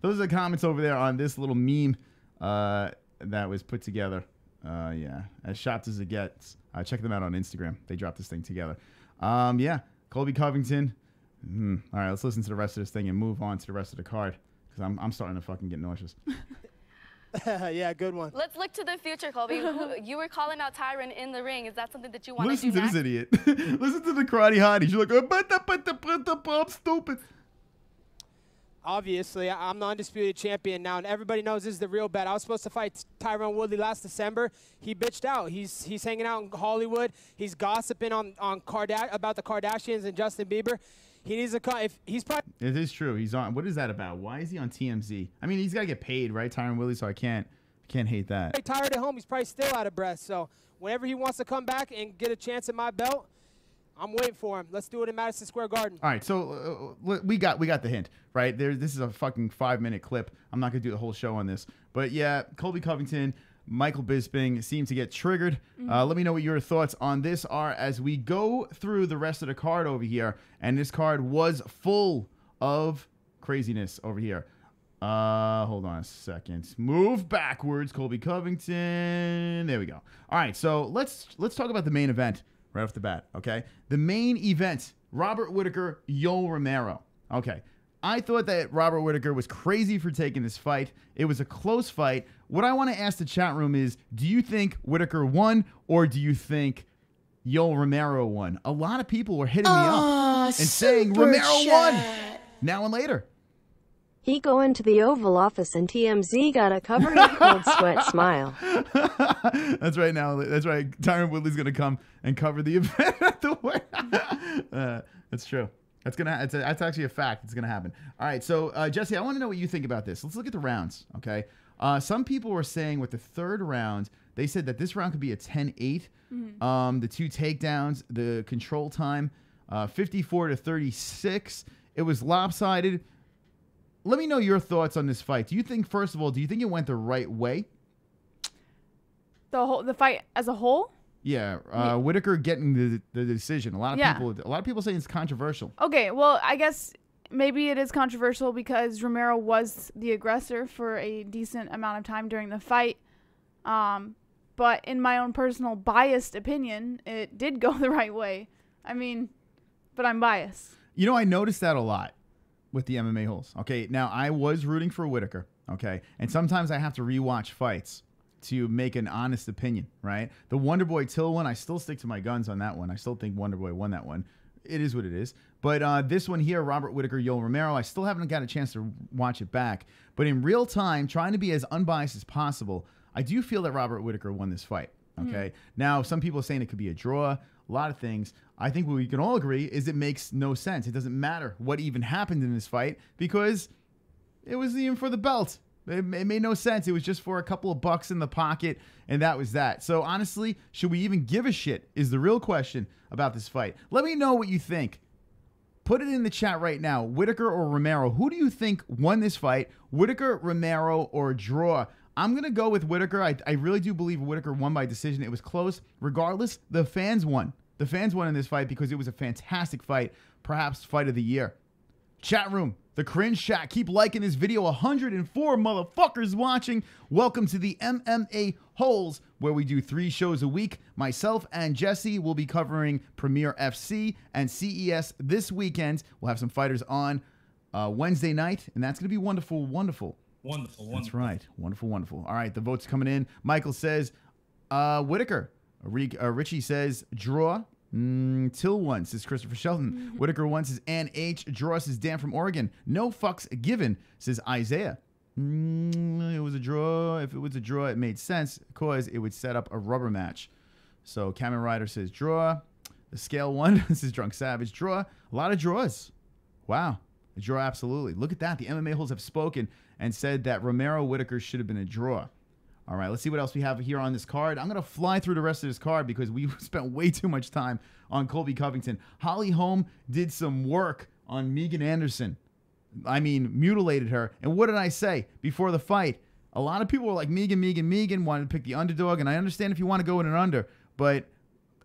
are the comments over there on this little meme that was put together. Yeah, as shots as it gets. Check them out on Instagram. They dropped this thing together. Yeah, Colby Covington. All right, let's listen to the rest of this thing and move on to the rest of the card because I'm starting to fucking get nauseous. Yeah, good one. Let's look to the future, Colby. You were calling out Tyron in the ring. Is that something that you want Listen to do to this idiot. Listen to the karate hotties. You're like, I'm stupid. Obviously, I'm the undisputed champion now, and everybody knows this is the real bet. I was supposed to fight Tyron Woodley last December. He bitched out. He's hanging out in Hollywood. He's gossiping about the Kardashians and Justin Bieber. He needs to come. If he's probably. It is true. He's on. What is that about? Why is he on TMZ? I mean, he's got to get paid, right, Tyron Woodley? So I can't hate that. Tired at home. He's probably still out of breath. So whenever he wants to come back and get a chance at my belt, I'm waiting for him. Let's do it in Madison Square Garden. All right, so we got the hint, right? This is a fucking 5-minute clip. I'm not gonna do the whole show on this, but yeah, Colby Covington, Michael Bisping seem to get triggered. Let me know what your thoughts on this are as we go through the rest of the card over here. And this card was full of craziness over here. Hold on a second. Move backwards, Colby Covington. There we go. All right, so let's talk about the main event right off the bat, okay? The main event, Robert Whittaker, Yoel Romero. Okay, I thought that Robert Whittaker was crazy for taking this fight. It was a close fight. What I want to ask the chat room is, do you think Whittaker won, or do you think Yoel Romero won? A lot of people were hitting me up and saying Romero won. Now and later. He go into the Oval Office and TMZ got a covered in cold sweat smile. That's right now. That's right. Tyron Woodley's going to come and cover the event at the way. That's true. That's actually a fact. It's going to happen. All right. So, Jessie, I want to know what you think about this. Let's look at the rounds, okay? Some people were saying with the third round, they said that this round could be a 10-8. The 2 takedowns, the control time, 54-36. It was lopsided. Let me know your thoughts on this fight. Do you think, first of all, do you think it went the right way? The fight as a whole? Yeah, Whittaker getting the decision. A lot of people saying it's controversial. Okay, well, I guess maybe it is controversial because Romero was the aggressor for a decent amount of time during the fight. But in my own personal biased opinion, it did go the right way. I mean, but I'm biased. You know, I noticed that a lot with the MMA-Holes. Okay, now I was rooting for Whittaker, okay? And sometimes I have to rewatch fights to make an honest opinion, right? The Wonderboy Till one, I still stick to my guns on that one. I still think Wonderboy won that one. It is what it is. But this one here, Robert Whittaker, Yoel Romero, I still haven't got a chance to watch it back. But in real time, trying to be as unbiased as possible, I do feel that Robert Whittaker won this fight, okay? Now, some people are saying it could be a draw, a lot of things. I think what we can all agree is it makes no sense. It doesn't matter what even happened in this fight because it was even for the belt. It made no sense. It was just for a couple of bucks in the pocket, and that was that. So, honestly, should we even give a shit is the real question about this fight. Let me know what you think. Put it in the chat right now. Whittaker or Romero? Who do you think won this fight? Whittaker, Romero, or draw? I'm going to go with Whittaker. I really do believe Whittaker won by decision. It was close. Regardless, the fans won. The fans won in this fight because it was a fantastic fight, perhaps fight of the year. Chat room, the cringe chat, keep liking this video. 104 motherfuckers watching. Welcome to the MMA-Holes, where we do 3 shows a week. Myself and Jessie will be covering Premier FC and CES this weekend. We'll have some fighters on Wednesday night, and that's going to be wonderful, wonderful. Wonderful. That's right. Wonderful, wonderful. All right, the votes coming in. Michael says Whittaker. Richie says draw. Till one, says Christopher Shelton. Whittaker one, says Ann H. Draw, says Dan from Oregon. No fucks given, says Isaiah. It was a draw. If it was a draw, it made sense because it would set up a rubber match. So Kamen Rider says draw. The scale one, this is Drunk Savage. Draw. A lot of draws. Wow. A draw, absolutely. Look at that. The MMA-Holes have spoken and said that Romero Whittaker should have been a draw. All right, let's see what else we have here on this card. I'm going to fly through the rest of this card because we spent way too much time on Colby Covington. Holly Holm did some work on Megan Anderson. I mean, mutilated her. And what did I say before the fight? A lot of people were like, Megan, wanted to pick the underdog. And I understand if you want to go in an under. But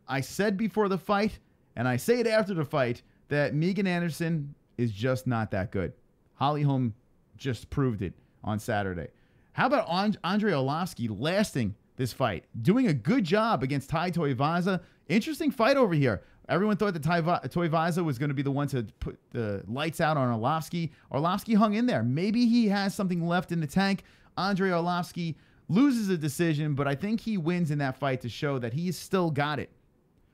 I said before the fight, and I say it after the fight, that Megan Anderson is just not that good. Holly Holm just proved it on Saturday. How about Andre Arlovski lasting this fight? Doing a good job against Tai Tuivasa. Interesting fight over here. Everyone thought that Tuivasa was going to be the one to put the lights out on Arlovski. Arlovski hung in there. Maybe he has something left in the tank. Andre Arlovski loses a decision, but I think he wins in that fight to show that he's still got it.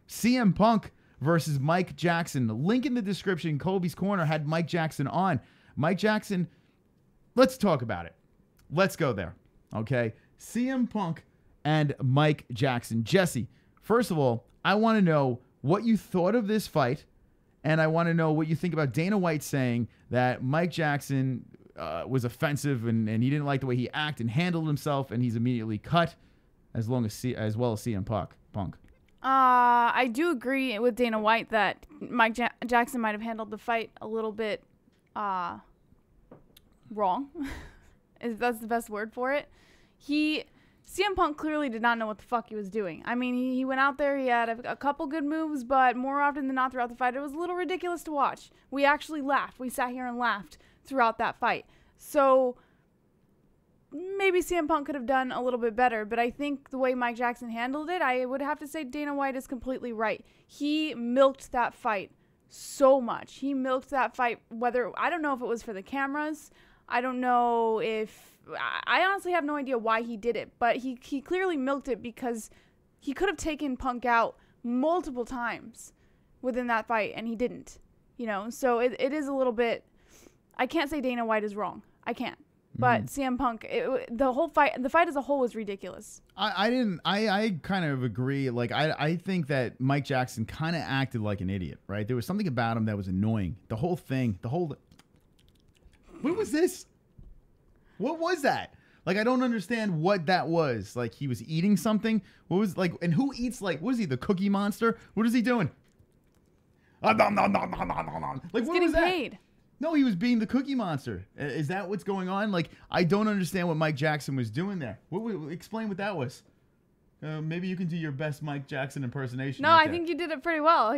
CM Punk versus Mike Jackson. The link in the description. Colby's Corner had Mike Jackson on. Mike Jackson, let's talk about it. Let's go there, okay? CM Punk and Mike Jackson. Jessie, first of all, I want to know what you thought of this fight, and I want to know what you think about Dana White saying that Mike Jackson was offensive and he didn't like the way he acted and handled himself, and he's immediately cut, as well as CM Punk. I do agree with Dana White that Mike Jackson might have handled the fight a little bit wrong. That's the best word for it. He CM Punk clearly did not know what the fuck he was doing. I mean, he went out there, he had a couple good moves, but more often than not throughout the fight, it was a little ridiculous to watch. We actually laughed. We sat here and laughed throughout that fight. So maybe CM Punk could have done a little bit better, but I think the way Mike Jackson handled it, I would have to say Dana White is completely right. He milked that fight so much. He milked that fight, I don't know if it was for the cameras. I don't know if, I honestly have no idea why he did it, but he clearly milked it because he could have taken Punk out multiple times within that fight, and he didn't, you know? So it is a little bit, I can't say Dana White is wrong. I can't. But CM Punk, the fight as a whole was ridiculous. I kind of agree. Like, I think that Mike Jackson kind of acted like an idiot, right? There was something about him that was annoying. The whole thing, what was this? What was that? Like, I don't understand what that was. Like, he was eating something. What was, like, and who eats, like, what is he, the Cookie Monster? What is he doing? Like, He's getting paid. No, he was being the Cookie Monster. Is that what's going on? Like, I don't understand what Mike Jackson was doing there. Explain what that was. Maybe you can do your best Mike Jackson impersonation. No, I think you did it pretty well.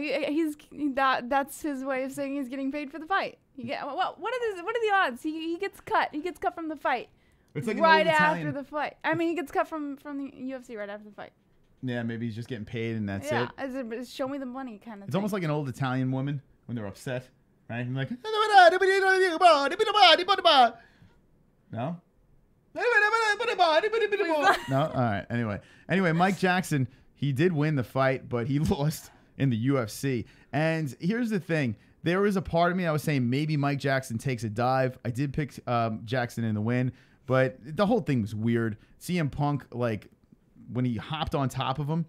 That's his way of saying he's getting paid for the fight. What are the odds? He gets cut. He gets cut from the fight. It's like right after the fight. I mean, he gets cut from the UFC right after the fight. Yeah, maybe he's just getting paid and that's it. Yeah, show me the money kind of It's thing. almost like an old Italian woman when they're upset, right? And like, no? No? All right. Anyway, Mike Jackson, he did win the fight, but he lost in the UFC. And here's the thing. There was a part of me that was saying maybe Mike Jackson takes a dive. I did pick Jackson in the win, but the whole thing was weird. CM Punk, like, when he hopped on top of him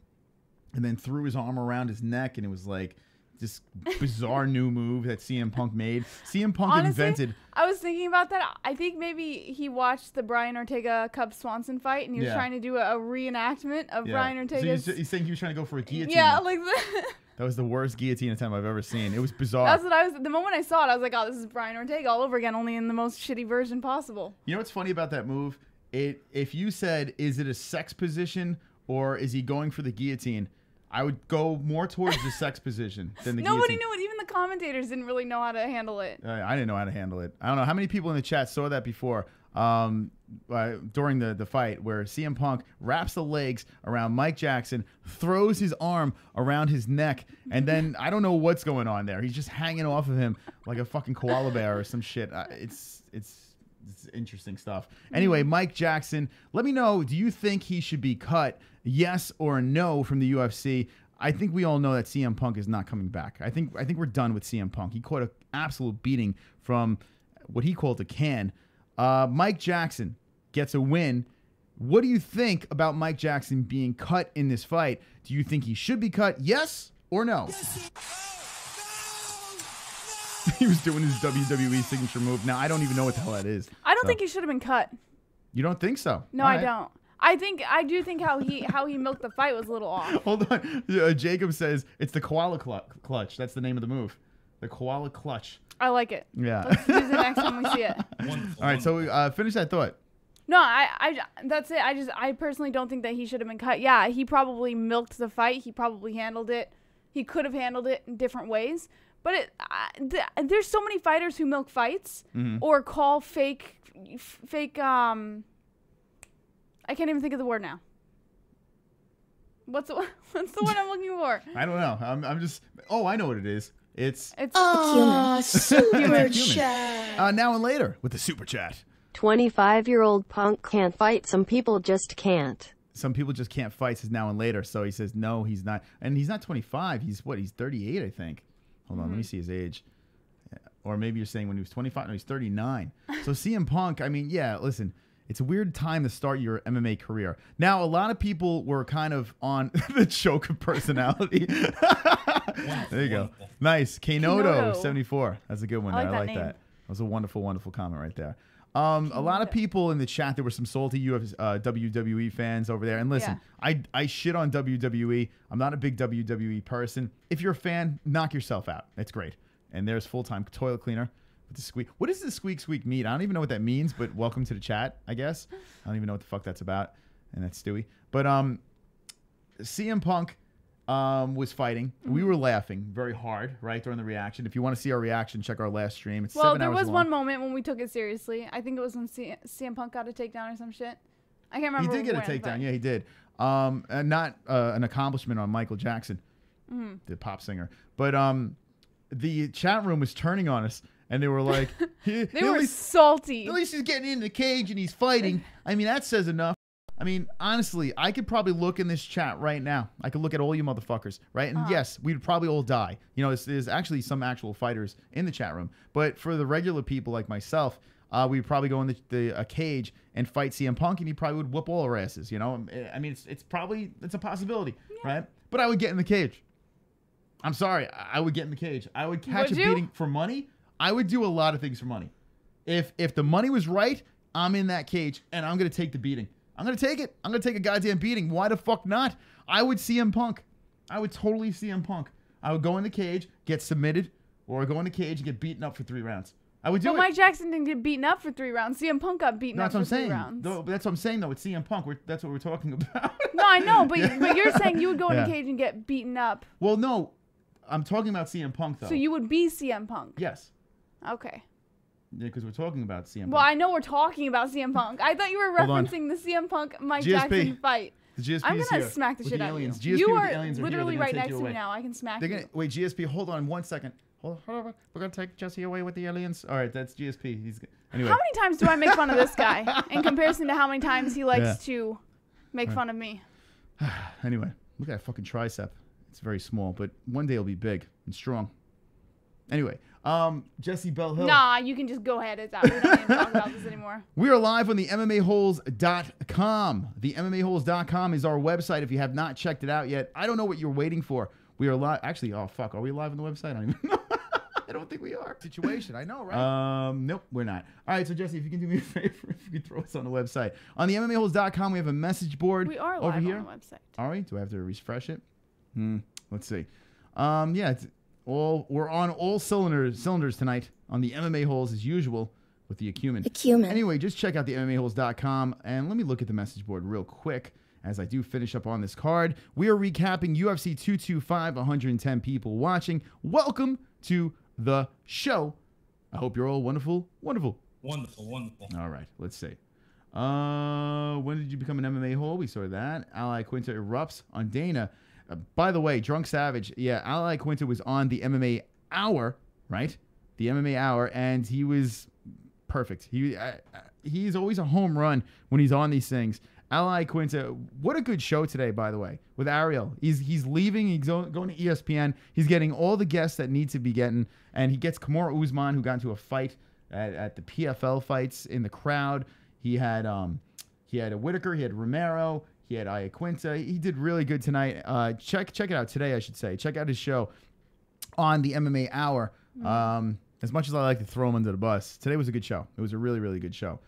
and then threw his arm around his neck, and it was like this bizarre new move that CM Punk made. CM Punk Honestly, invented. I was thinking about that. I think maybe he watched the Brian Ortega Cub Swanson fight, and he was trying to do a reenactment of Brian Ortega's. So he's saying he was trying to go for a guillotine. Yeah, like that. That was the worst guillotine attempt I've ever seen. It was bizarre. That's what I was. The moment I saw it, I was like, "Oh, this is Brian Ortega all over again, only in the most shitty version possible." You know what's funny about that move? If you said, "Is it a sex position or is he going for the guillotine?" I would go more towards the sex position than the Nobody guillotine. knew it. Even the commentators didn't really know how to handle it. I didn't know how to handle it. I don't know how many people in the chat saw that before during the fight where CM Punk wraps the legs around Mike Jackson, throws his arm around his neck, and then I don't know what's going on there. He's just hanging off of him like a fucking koala bear or some shit. It's interesting stuff. Anyway, Mike Jackson, let me know, do you think he should be cut, yes or no, from the UFC? I think we all know that CM Punk is not coming back. I think we're done with CM Punk. He caught an absolute beating from what he called a can. Mike Jackson gets a win. What do you think about Mike Jackson being cut in this fight? Do you think he should be cut, yes or no? He was doing his WWE signature move. Now, I don't even know what the hell that is. I don't think he should have been cut. You don't think so? No, I don't. I do think how he milked the fight was a little off. Hold on. Jacob says it's the koala clutch. That's the name of the move. The koala clutch. I like it. Yeah. Let's use it next time we see it. All right, so finish that thought. No, that's it. I personally don't think that he should have been cut. Yeah, he probably milked the fight. He probably handled it. He could have handled it in different ways. But there's so many fighters who milk fights or call fake. I can't even think of the word now. What's the one I'm looking for? I don't know. I'm just. Oh, I know what it is. It's Super Chat. Now and later with the Super Chat. 25-year-old Punk can't fight. Some people just can't. Some people just can't fight, says now and later. So he says, no, he's not. And he's not 25. He's what? He's 38, I think. Hold on, let me see his age. Or maybe you're saying when he was 25. No, he's 39. So CM Punk, I mean, yeah, listen, it's a weird time to start your MMA career. Now, a lot of people were kind of on the choke of personality. There you go. Nice. Kanoto 74. That's a good one. I like that. That was a wonderful, wonderful comment right there. A lot of people in the chat, there were some salty WWE fans over there. And listen, I shit on WWE. I'm not a big WWE person. If you're a fan, knock yourself out. It's great. And there's full-time toilet cleaner with the squeak. What does the squeak mean? I don't even know what that means, but welcome to the chat, I guess. I don't even know what the fuck that's about. and that's Stewie. But CM Punk was fighting. We were laughing very hard, right, during the reaction. If you want to see our reaction, check our last stream. It's 7 hours there was long. one moment when we took it seriously. I think it was when CM Punk got a takedown or some shit. I can't remember. He did get a takedown. Yeah, he did. And not an accomplishment on Michael Jackson, the pop singer. But the chat room was turning on us, and they were like, they were salty. At least he's getting in the cage and he's fighting. I mean, that says enough. I mean, honestly, I could probably look in this chat right now. I could look at all you motherfuckers, right? And yes, we'd probably all die. You know, there's actually some actual fighters in the chat room. But for the regular people like myself, we'd probably go in a cage and fight CM Punk, and he probably would whoop all our asses, you know? I mean, it's a possibility, right? But I would get in the cage. I'm sorry. I would get in the cage. I would catch a beating for money. I would do a lot of things for money. If the money was right, I'm in that cage, and I'm going to take the beating. I'm going to take it. I'm going to take a goddamn beating. Why the fuck not? I would CM Punk. I would totally CM Punk. I would go in the cage, get submitted, or go in the cage and get beaten up for 3 rounds. I would do it. But Mike Jackson didn't get beaten up for 3 rounds. CM Punk got beaten up for 3 rounds. That's what I'm saying, though. It's CM Punk. That's what we're talking about. No, I know, but you're saying you would go in the cage and get beaten up. Well, no. I'm talking about CM Punk, though. So you would be CM Punk? Yes. Okay. Yeah, because we're talking about CM Punk. Well, I know we're talking about CM Punk. I thought you were referencing the CM Punk Mike Jackson fight. The GSP I'm is gonna here smack the shit out of you. GSP You with are the aliens literally here. right next to me now. I can smack you. Wait, GSP, hold on 1 second. Hold on. We're going to take Jessie away with the aliens. All right, that's GSP. Anyway. How many times do I make fun of this guy in comparison to how many times he likes to make fun of me? Anyway, look at that fucking tricep. It's very small, but one day it'll be big and strong. Anyway, Jessie Bell Hill. Nah, you can just go ahead. It's out. We don't even talk about this anymore. We are live on the MMA-Holes.com. The MMA-Holes.com is our website if you have not checked it out yet. I don't know what you're waiting for. We are live. Actually, oh, fuck. Are we live on the website? I don't even know. I don't think we are. Situation. I know, right? Nope, we're not. All right, so Jessie, if you can do me a favor, if you could throw us on the website. On the MMA-Holes.com, we have a message board. We are over live here. on the website. Are we? Do I have to refresh it? Let's see. Yeah, we're on all cylinders tonight on the MMA Holes as usual with the Acumen. Anyway, just check out the MMAHoles.com and let me look at the message board real quick as I do finish up on this card. We are recapping UFC 225, 110 people watching. Welcome to the show. I hope you're all wonderful. Wonderful. All right, let's see. When did you become an MMA Hole? We saw that. Ally Quinta erupts on Dana. By the way, Drunk Savage, yeah, Ally Quinta was on the MMA Hour, right? The MMA Hour, and he was perfect. He's always a home run when he's on these things. Ally Quinta, what a good show today, by the way, with Ariel. He's leaving, he's going to ESPN. He's getting all the guests that need to be getting, and he gets Kamaru Usman, who got into a fight at the PFL fights in the crowd. He had a Whittaker, he had Romero, he had Quinta. He did really good tonight. Check it out today, I should say. Check out his show on the MMA Hour. As much as I like to throw him under the bus, today was a good show. It was a really, really good show.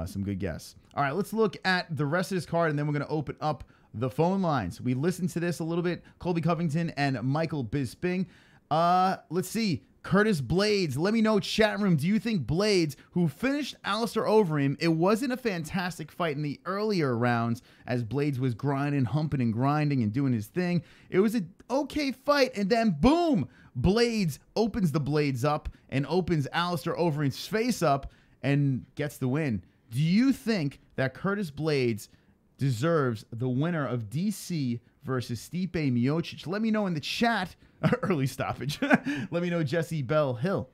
Some good guests. All right, let's look at the rest of this card, and then we're going to open up the phone lines. We listened to this a little bit. Colby Covington and Michael Bisping. Let's see. Curtis Blades, let me know, chat room, do you think Blades, who finished Alistair Overeem, it wasn't a fantastic fight in the earlier rounds as Blades was grinding, humping, and grinding and doing his thing. It was an okay fight, and then boom, Blades opens the blades up and opens Alistair Overeem's face up and gets the win. Do you think that Curtis Blades deserves the winner of DC versus Stipe Miocic? Let me know in the chat. Early stoppage. Let me know, Jessie Bell Hill.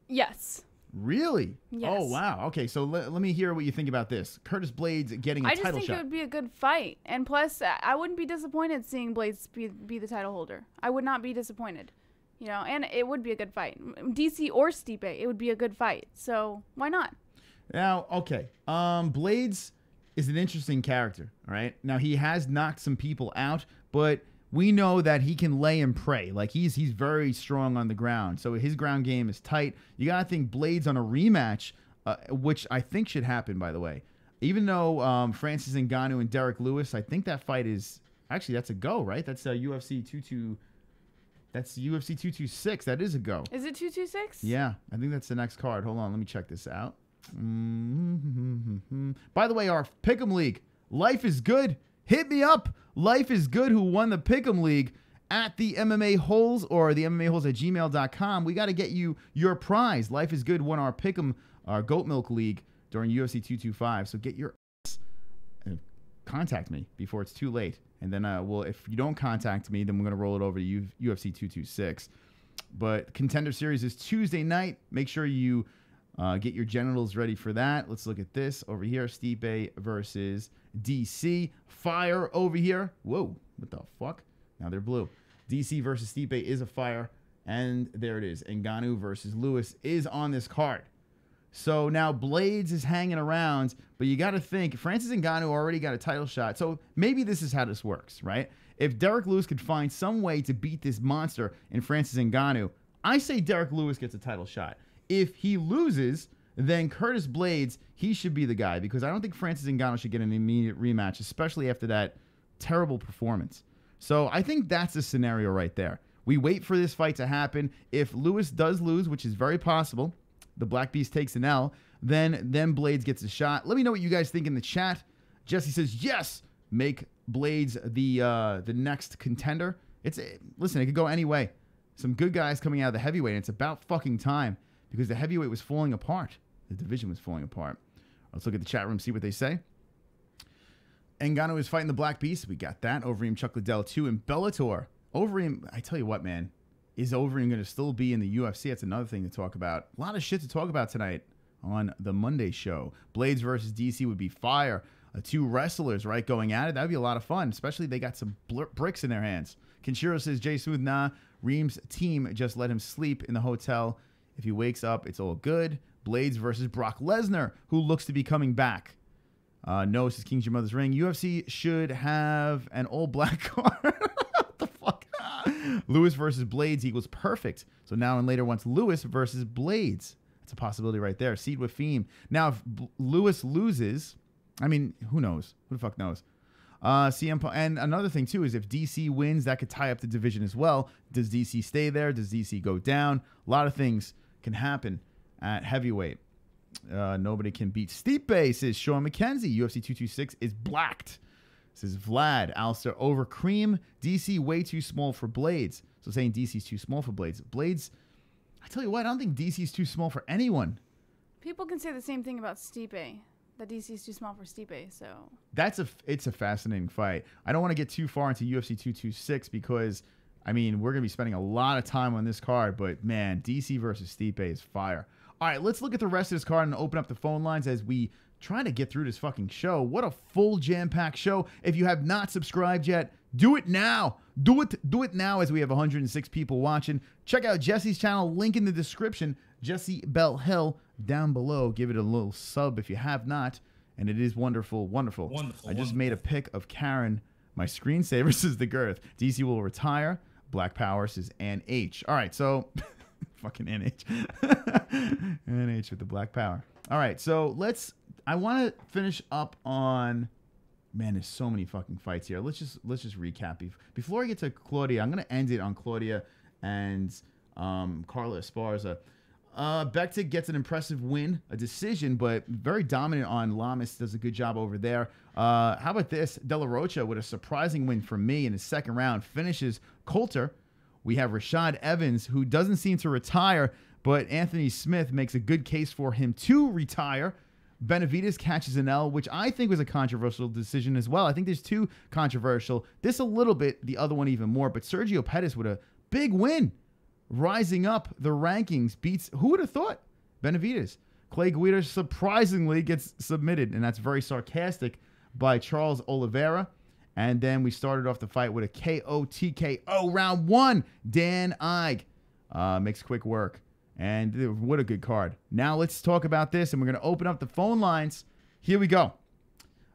Yes. Really? Yes. Oh, wow. Okay, so let me hear what you think about this. Curtis Blades getting a title shot. I just think it would be a good fight. And plus, I wouldn't be disappointed seeing Blades be the title holder. I would not be disappointed. You know, and it would be a good fight. DC or Stipe, it would be a good fight. So why not? Now, okay. Blades is an interesting character, all right? Now, he has knocked some people out, but we know that he can lay and pray. Like, he's very strong on the ground. So his ground game is tight. You got to think Blades on a rematch, which I think should happen, by the way. Even though Francis Ngannou and Derek Lewis, I think that fight is... Actually, that's a go, right? That's UFC 226. That is a go. Is it 226? Yeah, I think that's the next card. Hold on, let me check this out. By the way, our Pick'em League, Life is Good. Hit me up. Life is Good, who won the Pick'em League at the MMA-Holes or the MMA-Holes at gmail.com. We got to get you your prize. Life is Good won our Pick'em, our Goat Milk League during UFC 225. So get your ass and contact me before it's too late. And then if you don't contact me, then we're going to roll it over to UFC 226. But Contender Series is Tuesday night. Make sure you get your genitals ready for that. Let's look at this over here. Stipe versus DC. Fire over here. Whoa, what the fuck? Now they're blue. DC versus Stipe is a fire. And there it is. Ngannou versus Lewis is on this card. So now Blades is hanging around, but you got to think Francis Ngannou already got a title shot. So maybe this is how this works, right? If Derek Lewis could find some way to beat this monster in Francis Ngannou, I say Derek Lewis gets a title shot. If he loses, then Curtis Blades, he should be the guy, because I don't think Francis Ngannou should get an immediate rematch, especially after that terrible performance. So I think that's the scenario right there. We wait for this fight to happen. If Lewis does lose, which is very possible, the Black Beast takes an L, then Blades gets a shot. Let me know what you guys think in the chat. Jesse says, yes, make Blades the next contender. Listen, it could go any way. Some good guys coming out of the heavyweight, and it's about fucking time, because the heavyweight was falling apart. The division was falling apart. Let's look at the chat room, see what they say. Ngannou is fighting the Black Beast. We got that. Overeem Chuck Liddell 2 in Bellator. Overeem, I tell you what, man. Is Overeem going to still be in the UFC? That's another thing to talk about. A lot of shit to talk about tonight on the Monday show. Blades versus DC would be fire. Two wrestlers, right, going at it. That would be a lot of fun, especially they got some bricks in their hands. Kenshiro says, Jay Smooth, nah. Reem's team just let him sleep in the hotel. If he wakes up, it's all good. Blades versus Brock Lesnar, who looks to be coming back. No, says King's Your Mother's Ring. UFC should have an all-black card. What the fuck? Lewis versus Blades equals perfect. So now and later wants Lewis versus Blades. That's a possibility right there. Seed with Theme. Now, if Lewis loses, I mean, who knows? Who the fuck knows? CM Punk, and another thing, too, is if DC wins, that could tie up the division as well. Does DC stay there? Does DC go down? A lot of things can happen at heavyweight. Nobody can beat Stipe, says Sean McKenzie. UFC 226 is blacked. Says Vlad. Alistair over Cream. DC way too small for Blades. So saying DC's too small for Blades. Blades, I tell you what, I don't think DC's too small for anyone. People can say the same thing about Stipe. That DC's too small for Stipe, so... It's a fascinating fight. I don't want to get too far into UFC 226 because, I mean, we're going to be spending a lot of time on this card, but, man, DC versus Stipe is fire. All right, let's look at the rest of this card and open up the phone lines as we try to get through this fucking show. What a full jam-packed show. If you have not subscribed yet, do it now. Do it now, as we have 106 people watching. Check out Jessie's channel, link in the description. Jessie Bell Hill down below. Give it a little sub if you have not. And it is wonderful, wonderful. I just made a pic of Karen. My screensaver says the girth. DC will retire. Black Power says NH. All right, so... fucking NH. NH with the Black Power. All right, so I want to finish up on... Man, there's so many fucking fights here. Let's just recap. Before I get to Claudia, I'm going to end it on Claudia and CARLA Esparza. Bektic gets an impressive win, a decision, but very dominant on Lamas. Does a good job over there. How about this? De La Rocha with a surprising win for me in his second round. Finishes Coulter. We have Rashad Evans, who doesn't seem to retire, but Anthony Smith makes a good case for him to retire. Benavidez catches an L, which I think was a controversial decision as well. I think there's two controversial. This a little bit, the other one even more. But Sergio Pettis with a big win. Rising up the rankings, beats, who would have thought? Benavidez. Clay Guida surprisingly gets submitted, and that's very sarcastic, by Charles Oliveira. And then we started off the fight with a KO TKO round one. Dan Ige makes quick work. And what a good card. Now let's talk about this, and we're going to open up the phone lines. Here we go.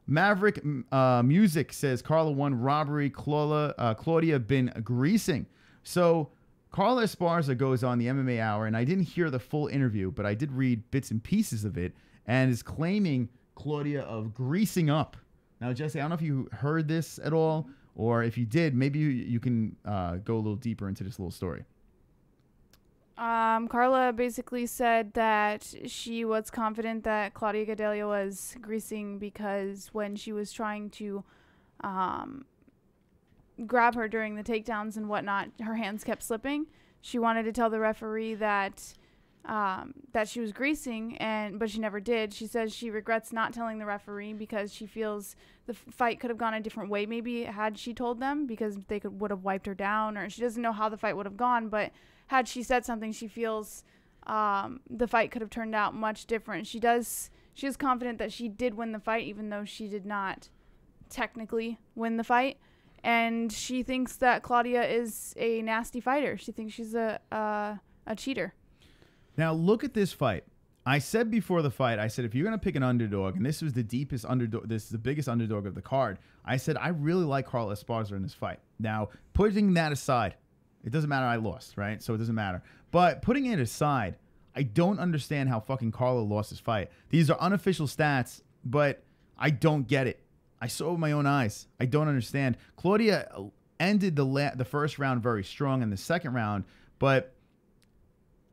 Maverick Music says, CARLA won robbery. Claudia been greasing. So CARLA Esparza goes on the MMA Hour, and I didn't hear the full interview, but I did read bits and pieces of it, and is claiming Claudia of greasing up. Now, Jesse, I don't know if you heard this at all, or if you did, maybe you can go a little deeper into this little story. Carla basically said that she was confident that Claudia Gadelha was greasing because when she was trying to grab her during the takedowns and whatnot, her hands kept slipping. She wanted to tell the referee that that she was greasing, but she never did. She says she regrets not telling the referee because she feels the fight could have gone a different way maybe had she told them, because they would have wiped her down, or she doesn't know how the fight would have gone, but had she said something, she feels the fight could have turned out much different. She is confident that she did win the fight, even though she did not technically win the fight. And she thinks that Claudia is a nasty fighter. She thinks she's a cheater. Now, look at this fight. I said before the fight, I said, if you're going to pick an underdog, and this was the deepest underdog, this is the biggest underdog of the card, I said, I really like CARLA Esparza in this fight. Now, putting that aside, it doesn't matter I lost, right? So it doesn't matter. But putting it aside, I don't understand how fucking CARLA lost this fight. These are unofficial stats, but I don't get it. I saw it with my own eyes. I don't understand. Claudia ended the first round very strong in the second round, but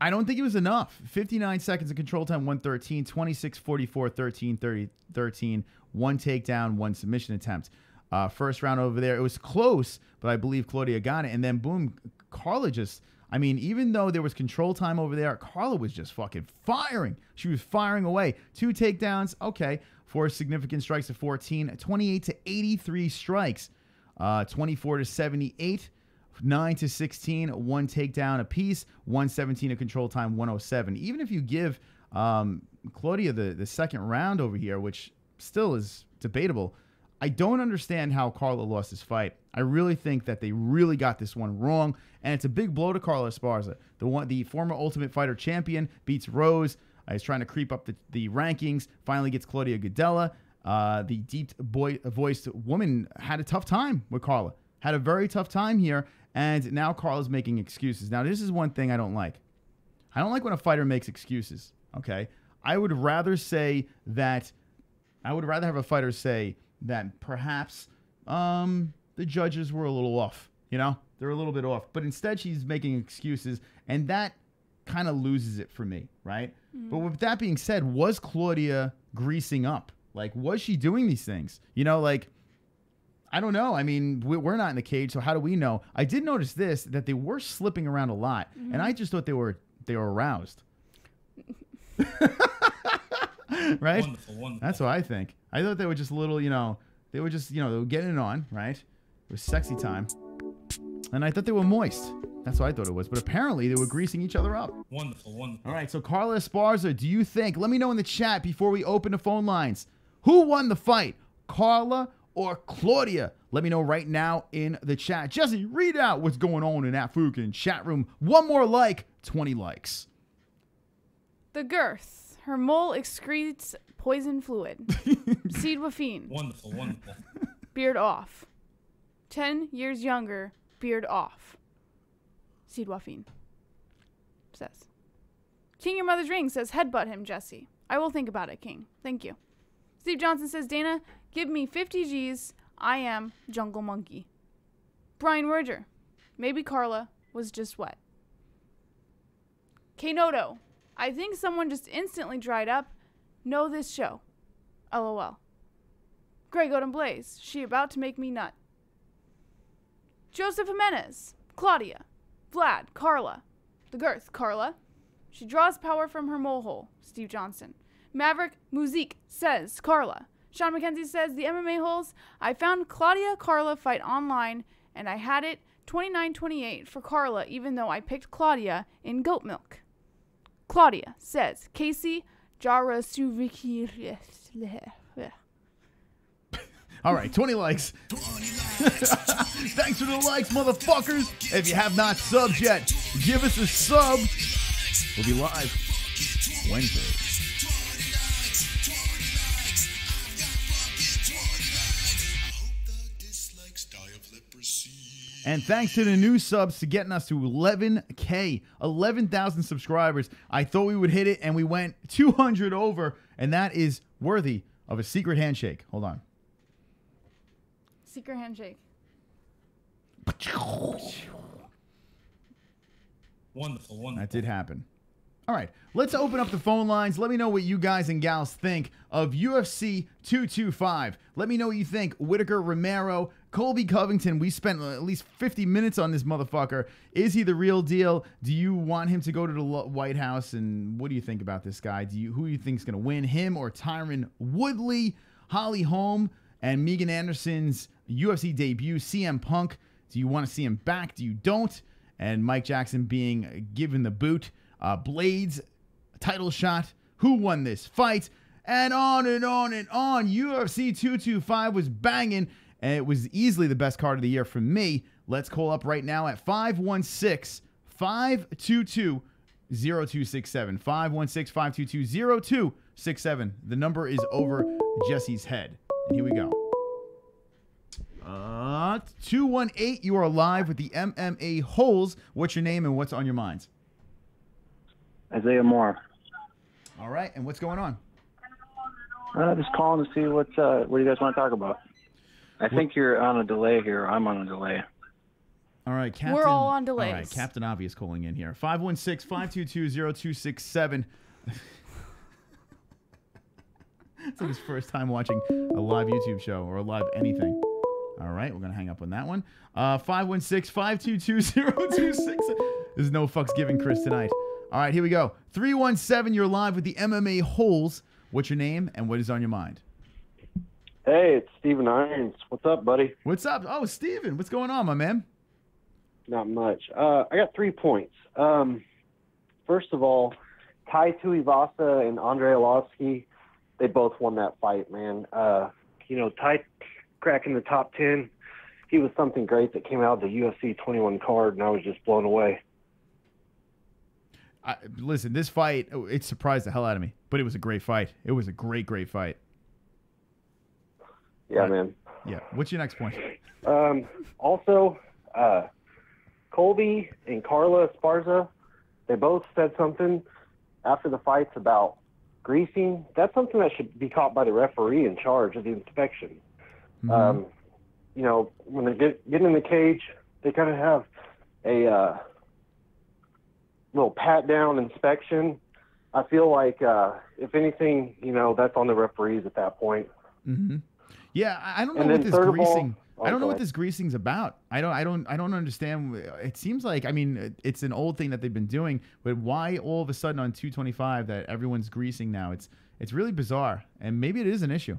I don't think it was enough. 59 seconds of control time, 113, 26-44, 13, 13, one takedown, one submission attempt. First round over there, it was close, but I believe Claudia got it. And then, boom, CARLA just, I mean, even though there was control time over there, CARLA was just fucking firing. She was firing away. 2 takedowns, okay. 4 significant strikes to 14, 28-83 strikes, 24-78. 9-16, 1 takedown apiece, 117 of control time, 107. Even if you give Claudia the second round over here, which still is debatable, I don't understand how CARLA lost this fight. I really think that they really got this one wrong, and it's a big blow to CARLA Esparza. The former Ultimate Fighter champion beats Rose. He's trying to creep up the rankings. Finally gets Claudia Gadelha. The deep-voiced woman had a tough time with CARLA. Had a very tough time here. And now CARLA's making excuses. Now, this is one thing I don't like. I don't like when a fighter makes excuses, okay? I would rather have a fighter say that perhaps the judges were a little off, you know? They're a little bit off. But instead, she's making excuses, and that kind of loses it for me, right? Mm-hmm. But with that being said, was Claudia greasing up? Like, was she doing these things? You know, like, I don't know. I mean, we're not in the cage, so how do we know? I did notice this, that they were slipping around a lot, and I just thought they were aroused. Right? Wonderful. That's what I think. I thought they were just a little, they were just, they were getting it on, right? It was sexy time. And I thought they were moist. That's what I thought it was. But apparently, they were greasing each other up. Wonderful. All right, so CARLA Esparza, do you think? Let me know in the chat before we open the phone lines. Who won the fight? CARLA or Claudia? Let me know right now in the chat. Jessie, read out what's going on in that fucking chat room. One more like, 20 likes. The girth. Her mole excretes poison fluid. Seed Wafine. Wonderful. Beard off. 10 years younger. Beard off. Seed Wafine. Says. King Your Mother's Ring says, headbutt him, Jessie. I will think about it, King. Thank you. Steve Johnson says, Dana, give me 50 G's. I am Jungle Monkey. Brian Werger. Maybe CARLA was just wet. Kanoto. I think someone just instantly dried up. Know this show. LOL. Greg Odom Blaze. She about to make me nut. Joseph Jimenez. Claudia. Vlad. CARLA. The girth. CARLA. She draws power from her mole hole. Steve Johnson. Maverick Muzik says CARLA. Sean McKenzie says, the MMA-Holes, I found Claudia CARLA fight online, and I had it 29-28 for CARLA, even though I picked Claudia in goat milk. Claudia says, Casey Jarasuvic. All right, 20 likes. Thanks for the likes, motherfuckers. If you have not subbed yet, give us a sub. We'll be live Wednesday. And thanks to the new subs to getting us to 11K, 11,000 subscribers. I thought we would hit it, and we went 200 over, and that is worthy of a secret handshake. Hold on. Secret handshake. Wonderful, wonderful. That did happen. All right, let's open up the phone lines. Let me know what you guys and gals think of UFC 225. Let me know what you think. Whittaker, Romero, Colby Covington. We spent at least 50 minutes on this motherfucker. Is he the real deal? Do you want him to go to the White House? And what do you think about this guy? Who do you think is going to win, him or Tyron Woodley? Holly Holm and Megan Anderson's UFC debut, CM Punk. Do you want to see him back? Do you don't? And Mike Jackson being given the boot. Blades title shot. Who won this fight? And on and on and on. UFC 225 was banging, and it was easily the best card of the year for me. Let's call up right now at 516-522-0267. 516-522-0267. The number is over Jessie's head. And here we go. 218, you are live with the MMA-Holes. What's your name and what's on your minds? Isaiah Moore. All right, and what's going on? Just calling to see what you guys want to talk about. I think you're on a delay here. I'm on a delay. All right, Captain. We're all on delays. All right, Captain Obvious calling in here. 516-522-0267. It's like his first time watching a live YouTube show or a live anything. All right, we're going to hang up on that one. 516-522-0267. There's no fucks given Chris tonight. All right, here we go. 317, you're live with the MMA-Holes. What's your name and what is on your mind? Hey, it's Steven Irons. What's up, buddy? What's up? Oh, Steven, what's going on, my man? Not much. I got 3 points. First of all, Tai Tuivasa and Andrei Arlovski, they both won that fight, man. Tai cracking the top 10, he was something great that came out of the UFC 21 card, and I was just blown away. Listen, this fight, it surprised the hell out of me, but it was a great fight. It was a great, great fight. Yeah, man. Yeah. What's your next point? Also, Colby and CARLA Esparza, they both said something after the fights about greasing. That's something that should be caught by the referee in charge of the inspection. Mm-hmm. When they get in the cage, they kind of have a little pat-down inspection. I feel like, if anything, that's on the referees at that point. Mm-hmm. Yeah, I don't know what this greasing. I don't know what this greasing's about. I don't understand. It seems like, it's an old thing that they've been doing, but why all of a sudden on 225 that everyone's greasing now? It's really bizarre, and maybe it is an issue.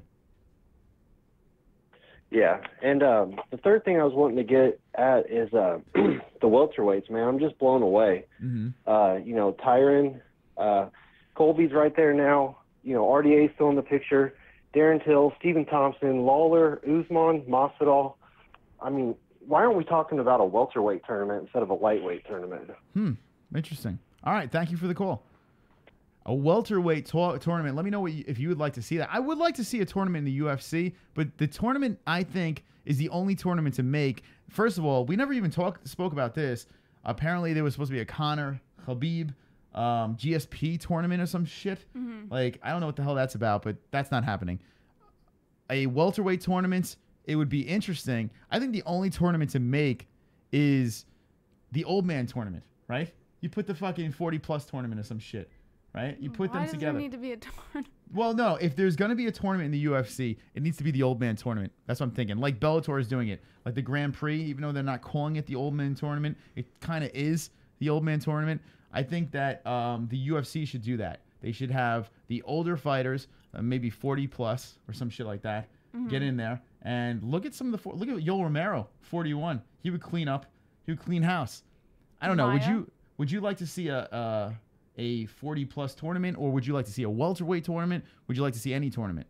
Yeah, and the third thing I was wanting to get at is the welterweights, man. I'm just blown away. Mm-hmm. Tyron, Colby's right there now. RDA's still in the picture. Darren Till, Stephen Thompson, Lawler, Usman, Masvidal. Why aren't we talking about a welterweight tournament instead of a lightweight tournament? Interesting. All right, thank you for the call. A welterweight tournament. Let me know if you would like to see that. I would like to see a tournament in the UFC, but the tournament, I think, is the only tournament to make. First of all, we never even spoke about this. Apparently, there was supposed to be a Conor, Khabib, GSP tournament or some shit. Mm-hmm. I don't know what the hell that's about, but that's not happening. A welterweight tournament, it would be interesting. I think the only tournament to make is the old man tournament, right? You put the fucking 40-plus tournament or some shit. Right? You put them together. Why does there need to be a tournament? Well, no. If there's going to be a tournament in the UFC, it needs to be the old man tournament. That's what I'm thinking. Like Bellator is doing it. Like the Grand Prix, even though they're not calling it the old man tournament, it kind of is the old man tournament. I think that the UFC should do that. They should have the older fighters, maybe 40-plus or some shit like that, get in there. And look at some of the... Look at Yoel Romero, 41. He would clean up. He would clean house. I don't know. Would you like to see a 40-plus tournament, or would you like to see a welterweight tournament? Would you like to see any tournament?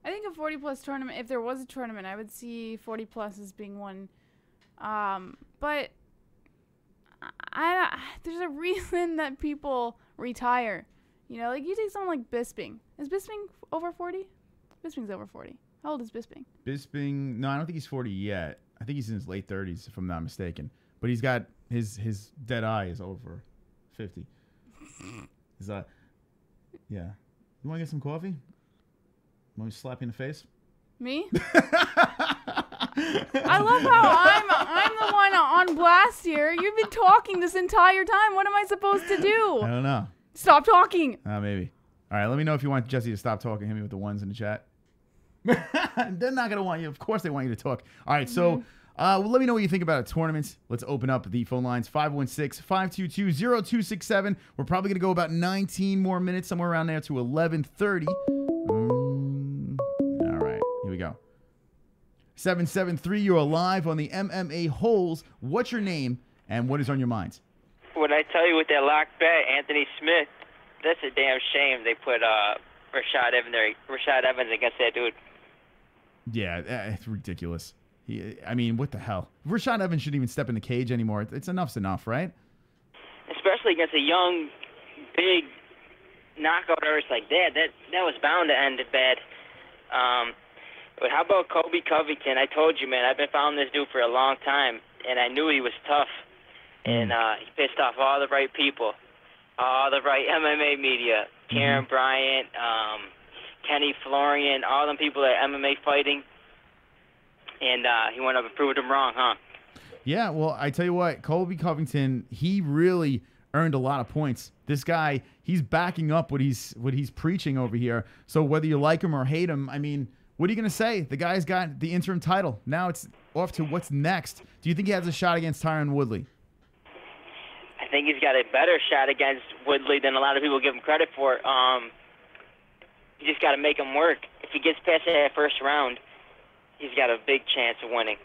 I think a 40-plus tournament, if there was a tournament, I would see 40-plus as being one. But there's a reason that people retire. You take someone like Bisping. Is Bisping over 40? Bisping's over 40. How old is Bisping? Bisping, no, I don't think he's 40 yet. I think he's in his late 30s, if I'm not mistaken. But he's got his dead eye is over 50. Is that? Yeah. You want to get some coffee? Want me to slap you in the face? Me? I love how I'm the one on blast here. You've been talking this entire time. What am I supposed to do? I don't know. Stop talking. Maybe. All right, let me know if you want Jessie to stop talking. Hit me with the ones in the chat. They're not going to want you. Of course they want you to talk. All right, so well, let me know what you think about a tournament. Let's open up the phone lines. 516-522-0267. We're probably going to go about 19 more minutes, somewhere around there to 11:30. All right, here we go. 773, you're alive on the MMA-Holes. What's your name and what is on your mind? When I tell you with that lock bet, Anthony Smith, that's a damn shame they put Rashad Evans against that dude. Yeah, it's ridiculous. I mean, what the hell? Rashad Evans shouldn't even step in the cage anymore. It's enough's enough, right? Especially against a young, big knockout artist like that. That was bound to end bad. But how about Colby Covington? I told you, man, I've been following this dude for a long time, and I knew he was tough. And he pissed off all the right people, all the right MMA media, Karen Bryant, Kenny Florian, all them people at MMA fighting. And he went up and proved them wrong, huh? Yeah, well, I tell you what, Colby Covington, he really earned a lot of points. This guy, he's backing up what he's preaching over here. So whether you like him or hate him, I mean, what are you going to say? The guy's got the interim title. Now it's off to what's next. Do you think he has a shot against Tyron Woodley? I think he's got a better shot against Woodley than a lot of people give him credit for. You just got to make him work. If he gets past that first round, he's got a big chance of winning.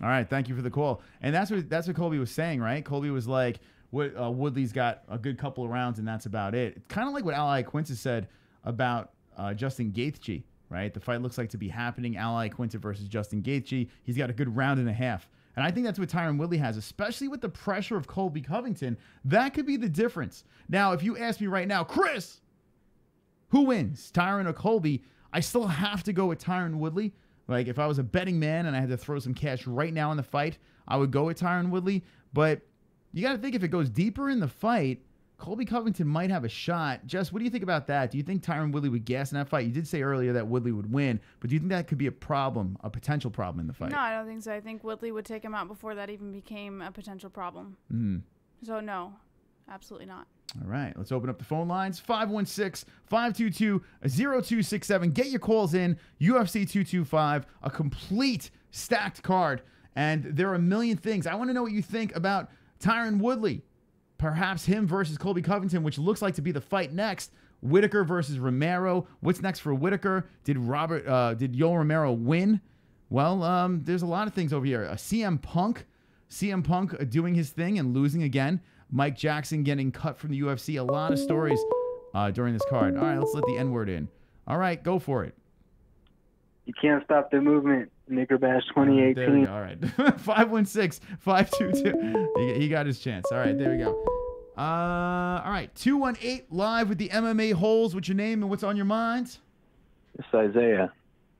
All right, thank you for the call. And that's what Colby was saying, right? Colby was like, Woodley's got a good couple of rounds, and that's about it. It's kind of like what Ally Quinta said about Justin Gaethje, right? The fight looks like to be happening. Ally Quinta versus Justin Gaethje. He's got a good round and a half. And I think that's what Tyron Woodley has, especially with the pressure of Colby Covington. That could be the difference. Now, if you ask me right now, Chris, who wins, Tyron or Colby? I still have to go with Tyron Woodley. Like, if I was a betting man and I had to throw some cash right now in the fight, I would go with Tyron Woodley. But you got to think, if it goes deeper in the fight, Colby Covington might have a shot. Jess, what do you think about that? Do you think Tyron Woodley would gas in that fight? You did say earlier that Woodley would win, but do you think that could be a problem, a potential problem in the fight? No, I don't think so. I think Woodley would take him out before that even became a potential problem. So, no, absolutely not. All right, let's open up the phone lines. 516-522-0267. Get your calls in. UFC 225, a complete stacked card. And there are a million things. I want to know what you think about Tyron Woodley. Perhaps him versus Colby Covington, which looks like to be the fight next. Whittaker versus Romero. What's next for Whittaker? Did Yoel Romero win? Well, there's a lot of things over here. CM Punk doing his thing and losing again. Mike Jackson getting cut from the UFC. A lot of stories during this card. All right, let's let the N-word in. All right, go for it. You can't stop the movement. Nigger Bash 2018. There we go. All right. 516-522. He got his chance. All right, there we go. All right, 218 live with the MMA-Holes. What's your name and what's on your mind? It's Isaiah.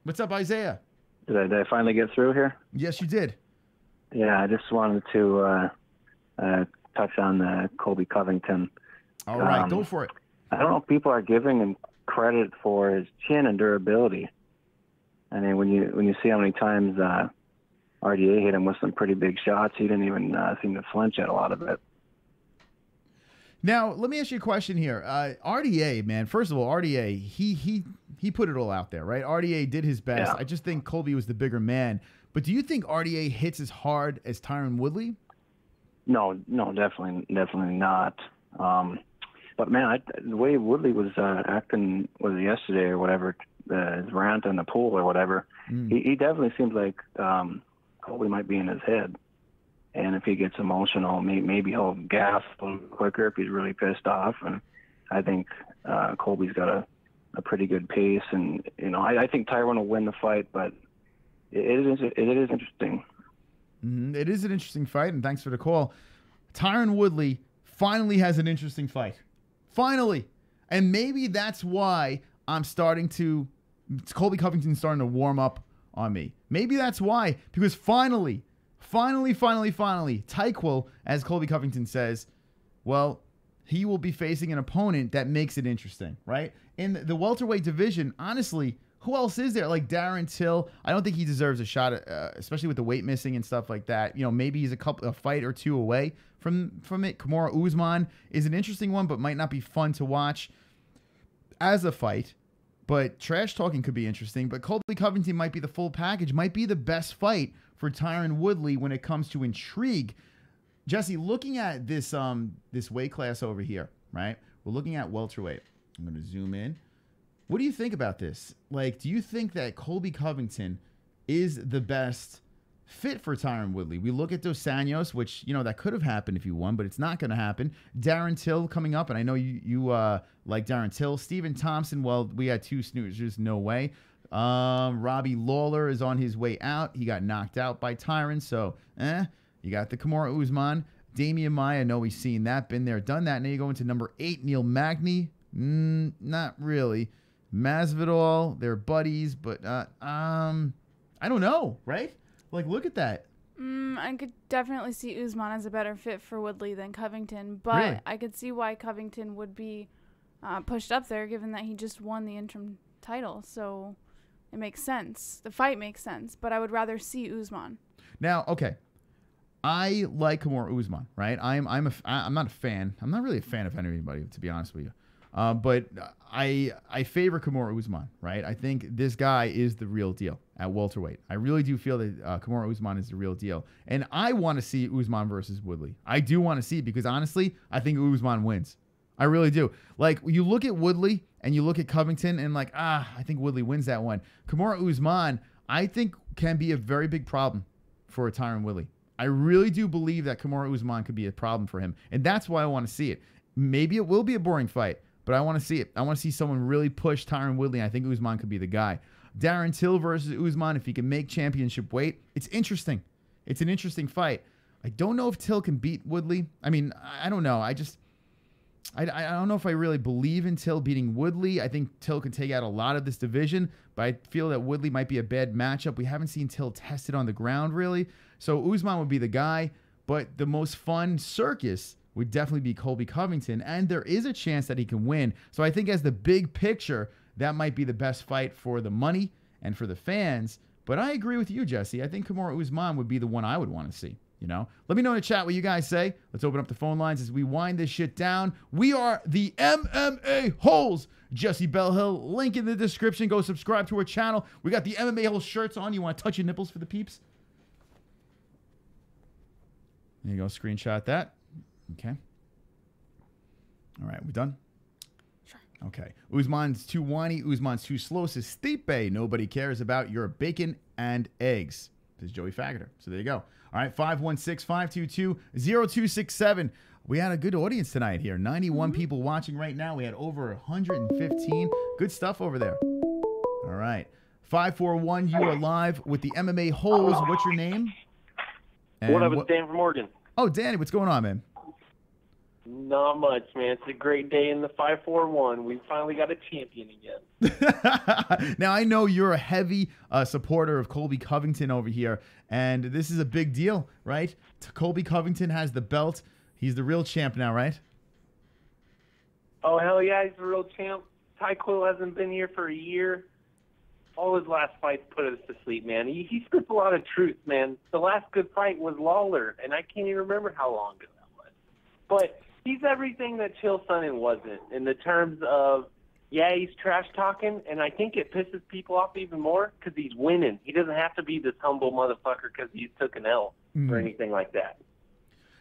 What's up, Isaiah? Did I finally get through here? Yes, you did. Yeah, I just wanted to touch on the Colby Covington. All right, go for it. I don't know if people are giving him credit for his chin and durability. I mean, when you see how many times RDA hit him with some pretty big shots, he didn't even seem to flinch at a lot of it. Now, let me ask you a question here. RDA, man, first of all, RDA, he put it all out there, right? RDA did his best. Yeah. I just think Colby was the bigger man. But do you think RDA hits as hard as Tyron Woodley? No, definitely not. But man, the way Woodley was acting, was it yesterday or whatever, his rant in the pool or whatever, he definitely seems like Colby might be in his head. And if he gets emotional, maybe he'll gas a little quicker if he's really pissed off. And I think Colby's got a pretty good pace. And, you know, I think Tyron will win the fight, but it is interesting. It is an interesting fight, and thanks for the call. Tyron Woodley finally has an interesting fight. Finally. And maybe that's why Colby Covington's starting to warm up on me. Maybe that's why, because finally, Tyquil, as Colby Covington says, well, he will be facing an opponent that makes it interesting, right? In the welterweight division, honestly, who else is there? Like Darren Till. I don't think he deserves a shot, especially with the weight missing and stuff like that. You know, maybe he's a fight or two away from it. Kamaru Usman is an interesting one, but might not be fun to watch as a fight. But trash talking could be interesting. But Colby Covington might be the full package, might be the best fight for Tyron Woodley when it comes to intrigue. Jessie, looking at this this weight class over here, right? We're looking at welterweight. I'm going to zoom in. What do you think about this? Like, do you think that Colby Covington is the best fit for Tyron Woodley? We look at Dos Anjos, which, you know, that could have happened if he won, but it's not going to happen. Darren Till coming up, and I know you like Darren Till. Stephen Thompson, well, we had two snoozers, no way. Robbie Lawler is on his way out. He got knocked out by Tyron, so you got the Kamaru Usman. Damian Maia, I know we've seen that, been there, done that. Now you go into number 8, Neil Magny. Not really. Masvidal, they're buddies, but I don't know, right? Like, look at that. I could definitely see Usman as a better fit for Woodley than Covington, but Really? I could see why Covington would be pushed up there, given that he just won the interim title. So it makes sense. The fight makes sense, but I would rather see Usman. Now, okay, I like Kamaru Usman, right? I'm not a fan. I'm not really a fan of anybody, to be honest with you. But I favor Kamaru Usman, right? I think this guy is the real deal at welterweight. I really do feel that Kamaru Usman is the real deal. And I want to see Usman versus Woodley. I do want to see it because, honestly, I think Usman wins. I really do. Like, you look at Woodley and you look at Covington and, like, I think Woodley wins that one. Kamaru Usman, I think, can be a very big problem for Tyron Woodley. I really do believe that Kamaru Usman could be a problem for him. And that's why I want to see it. Maybe it will be a boring fight, but I want to see it. I want to see someone really push Tyron Woodley. I think Usman could be the guy. Darren Till versus Usman, if he can make championship weight, it's interesting. It's an interesting fight. I don't know if Till can beat Woodley. I mean, I don't know. I don't know if I really believe in Till beating Woodley. I think Till can take out a lot of this division, but I feel that Woodley might be a bad matchup. We haven't seen Till tested on the ground, really. So Usman would be the guy, but the most fun circus would definitely be Colby Covington, and there is a chance that he can win. So I think as the big picture, that might be the best fight for the money and for the fans. But I agree with you, Jessie. I think Kamaru Usman would be the one I would want to see. You know, let me know in the chat what you guys say. Let's open up the phone lines as we wind this shit down. We are the MMA-Holes. Jessie Bellhill, link in the description. Go subscribe to our channel. We got the MMA-Holes shirts on. You want to touch your nipples for the peeps? There you go. Screenshot that. Okay. All right. We done? Sure. Okay. Usman's too whiny. Usman's too slow. Says Stipe. Nobody cares about your bacon and eggs. This is Joey Faggoter. So there you go. All right, 516-522-0267. We had a good audience tonight here. 91 people watching right now. We had over 115. Good stuff over there. All right. 541, you are live with the MMA-Holes. What's your name? And what up, it's Dan from Oregon. Oh, Danny, what's going on, man? Not much, man. It's a great day in the 541. We finally got a champion again. Now, I know you're a heavy supporter of Colby Covington over here, and this is a big deal, right? Colby Covington has the belt. He's the real champ now, right? Oh, hell yeah, he's the real champ. Ty Quill hasn't been here for a year. All his last fights put us to sleep, man. He spits a lot of truth, man. The last good fight was Lawler, and I can't even remember how long ago that was. But he's everything that Chael Sonnen wasn't in the terms of, yeah, he's trash talking, and I think it pisses people off even more because he's winning. He doesn't have to be this humble motherfucker because he took an L or anything like that.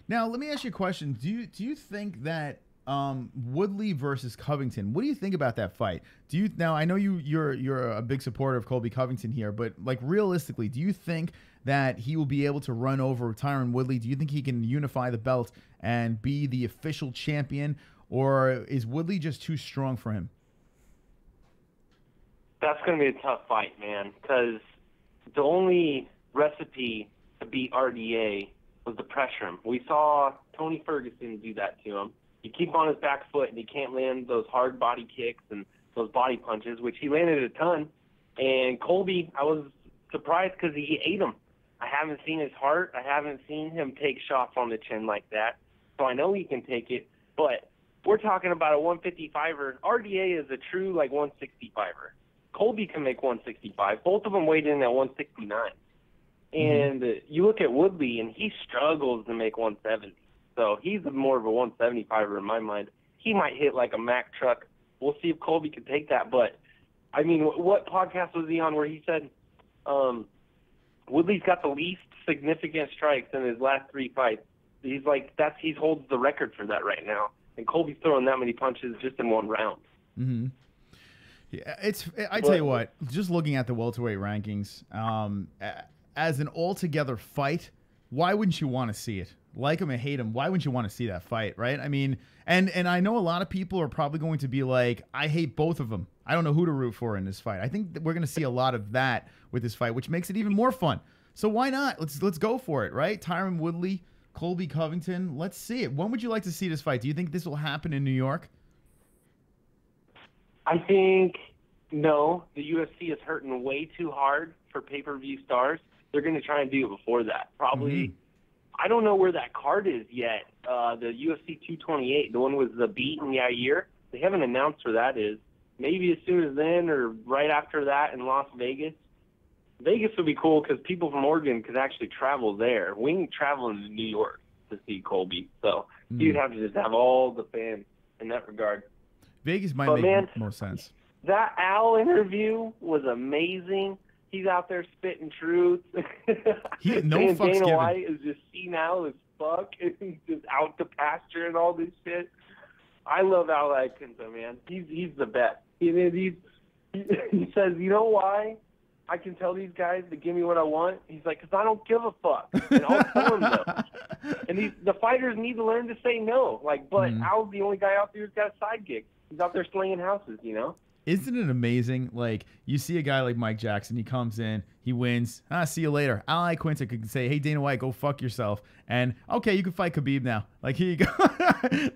Now, let me ask you a question. Do you think that Woodley versus Covington, what do you think about that fight? Now, I know you're a big supporter of Colby Covington here, but like realistically, do you think that he will be able to run over Tyron Woodley? Do you think he can unify the belt and be the official champion, or is Woodley just too strong for him? That's going to be a tough fight, man, because the only recipe to beat RDA was to pressure him. We saw Tony Ferguson do that to him. You keep on his back foot, and he can't land those hard body kicks and those body punches, which he landed a ton. And Colby, I was surprised because he ate him. I haven't seen his heart. I haven't seen him take shots on the chin like that. So I know he can take it. But we're talking about a 155er. RDA is a true, 165er. Colby can make 165. Both of them weighed in at 169. And you look at Woodley, and he struggles to make 170. So he's more of a 175er in my mind. He might hit like a Mack truck. We'll see if Colby can take that. But, I mean, what podcast was he on where he said Woodley's got the least significant strikes in his last 3 fights? He's like, he holds the record for that right now. And Colby's throwing that many punches just in 1 round. Mm-hmm. Yeah, I tell you what, just looking at the welterweight rankings, as an altogether fight, why wouldn't you want to see it? Like him or hate him, why wouldn't you want to see that fight, right? I mean, and I know a lot of people are probably going to be like, I hate both of them. I don't know who to root for in this fight. I think that we're going to see a lot of that with this fight, which makes it even more fun. So why not? Let's go for it, right? Tyron Woodley, Colby Covington. Let's see it. When would you like to see this fight? Do you think this will happen in New York? I think, no. The UFC is hurting way too hard for pay-per-view stars. They're going to try and do it before that. Probably. I don't know where that card is yet. The UFC 228, the one with the beat and Yair. They haven't announced where that is. Maybe as soon as then or right after that in Las Vegas. Vegas would be cool because people from Oregon could actually travel there. We ain't traveling to New York to see Colby. So you'd have to just have all the fans in that regard. Vegas might make more sense. That Al interview was amazing. He's out there spitting truth. No fucks Dana given. White is just senile as fuck and just out to pasture and all this shit. I love Al Iaquinta, man. He's the best. He says, you know why I can tell these guys to give me what I want? He's like, because I don't give a fuck. And I'll tell them no. And the fighters need to learn to say no. But Al's the only guy out there who's got a side gig. He's out there slinging houses, you know? Isn't it amazing? Like, you see a guy like Mike Jackson, he comes in, he wins. See you later. Al Iaquinta could say, hey, Dana White, go fuck yourself. And, okay, you can fight Khabib now. Like, here you go.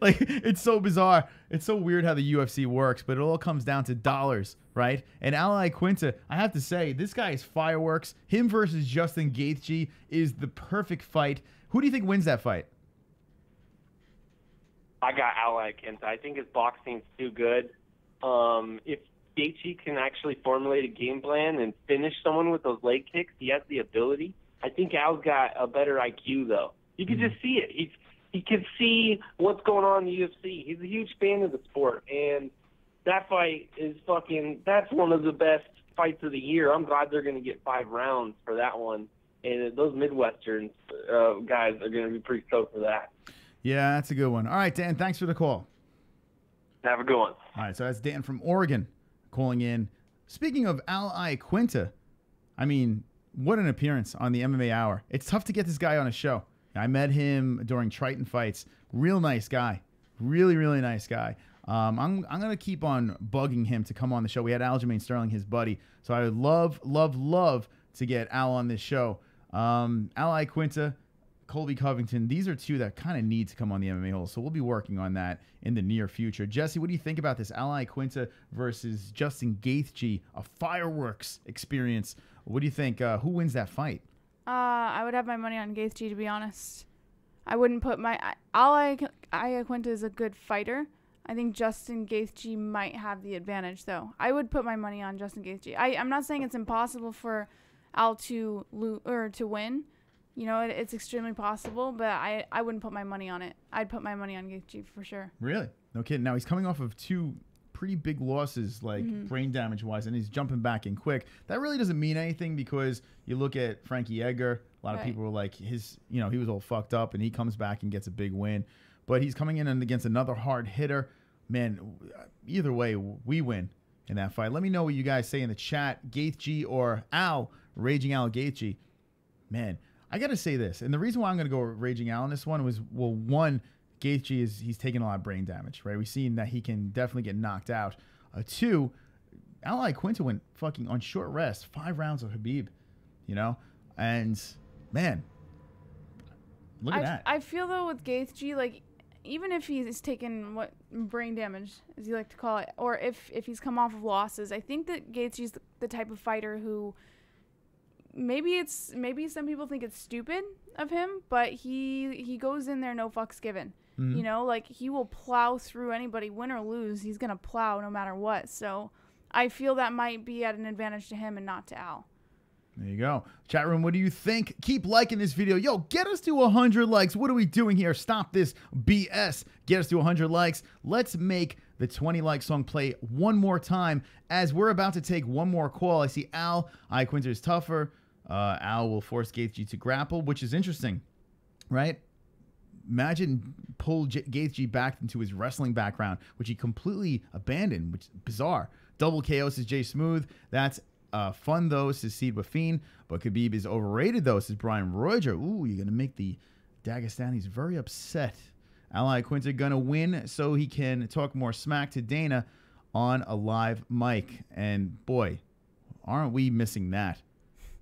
Like, it's so bizarre. It's so weird how the UFC works, but it all comes down to dollars, right? And Al Iaquinta, I have to say, this guy is fireworks. Him versus Justin Gaethje is the perfect fight. Who do you think wins that fight? I got Al Iaquinta. I think his boxing's too good. If Gaethje can actually formulate a game plan and finish someone with those leg kicks, he has the ability. I think Al's got a better IQ, though. You can just see it. He can see what's going on in the UFC. He's a huge fan of the sport, and that fight is that's one of the best fights of the year. I'm glad they're going to get 5 rounds for that one, and those Midwestern guys are going to be pretty stoked for that. Yeah, that's a good one. All right, Dan, thanks for the call. Have a good one. All right, so that's Dan from Oregon calling in. Speaking of Al Iaquinta, I mean, what an appearance on the MMA Hour. It's tough to get this guy on a show. I met him during Triton fights. Real nice guy. Really, really nice guy. I'm going to keep on bugging him to come on the show. We had Aljamain Sterling, his buddy. So I would love to get Al on this show. Al Iaquinta, Colby Covington, these are two that kind of need to come on the MMA Holes. So we'll be working on that in the near future. Jessie, what do you think about this Al Iaquinta versus Justin Gaethje, a fireworks experience? What do you think? Who wins that fight? I would have my money on Gaethje, to be honest. I wouldn't put my... Al Iaquinta is a good fighter. I think Justin Gaethje might have the advantage, though. I would put my money on Justin Gaethje. I'm not saying it's impossible for Al to win. You know, it's extremely possible, but I wouldn't put my money on it. I'd put my money on Gaethje for sure. Really? No kidding. Now, he's coming off of 2 pretty big losses, like brain damage-wise, and he's jumping back in quick. That really doesn't mean anything because you look at Frankie Edgar. A lot of people were like, he was all fucked up, and he comes back and gets a big win. But he's coming in against another hard hitter. Man, either way, we win in that fight. Let me know what you guys say in the chat. Gaethje or Al, Raging Al Gaethje. Man, I got to say this, and the reason why I'm going to go Raging Al in this one was, well, one, Gaethje he's taking a lot of brain damage, right? We've seen that he can definitely get knocked out. 2, Al Iaquinta went fucking on short rest, 5 rounds of Khabib, you know? And, man, look at that. I feel, though, with Gaethje, like, even if he's taken brain damage, as you like to call it, or if he's come off of losses, I think that Gaethje's the type of fighter who... Maybe some people think it's stupid of him, but he goes in there no fucks given. You know, like he will plow through anybody, win or lose. He's gonna plow no matter what. So I feel that might be at an advantage to him and not to Al. There you go. Chat room, what do you think? Keep liking this video. Yo, get us to 100 likes. What are we doing here? Stop this BS. Get us to 100 likes. Let's make the 20 like song play one more time as we're about to take one more call. I see Al. Quinter is tougher. Al will force Gaethje to grapple, which is interesting, right? Imagine pull Gaethje back into his wrestling background, which he completely abandoned, which is bizarre. Double KOs is Jay Smooth. That's fun, though, says Seed Wafine. But Khabib is overrated, though, says Brian Roger. Ooh, you're going to make the Dagestanis very upset. Ally Quinter going to win so he can talk more smack to Dana on a live mic. And, boy, aren't we missing that?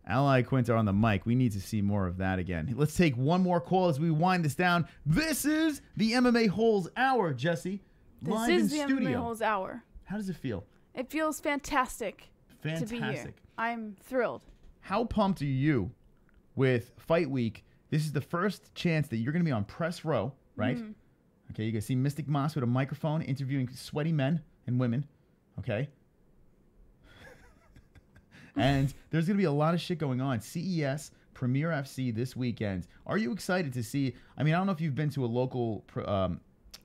Ally Quinter on the mic. We need to see more of that again. Let's take one more call as we wind this down. This is the MMA Holes Hour, Jessie. This is the MMA Holes Hour. How does it feel? It feels fantastic. To be here. I'm thrilled. How pumped are you with Fight Week? This is the first chance that you're going to be on press row, right? Mhm. Okay, you're going to see Mystic Moss with a microphone interviewing sweaty men and women, okay? And there's going to be a lot of shit going on. CES, Premier FC this weekend. Are you excited to see? I mean, I don't know if you've been to a local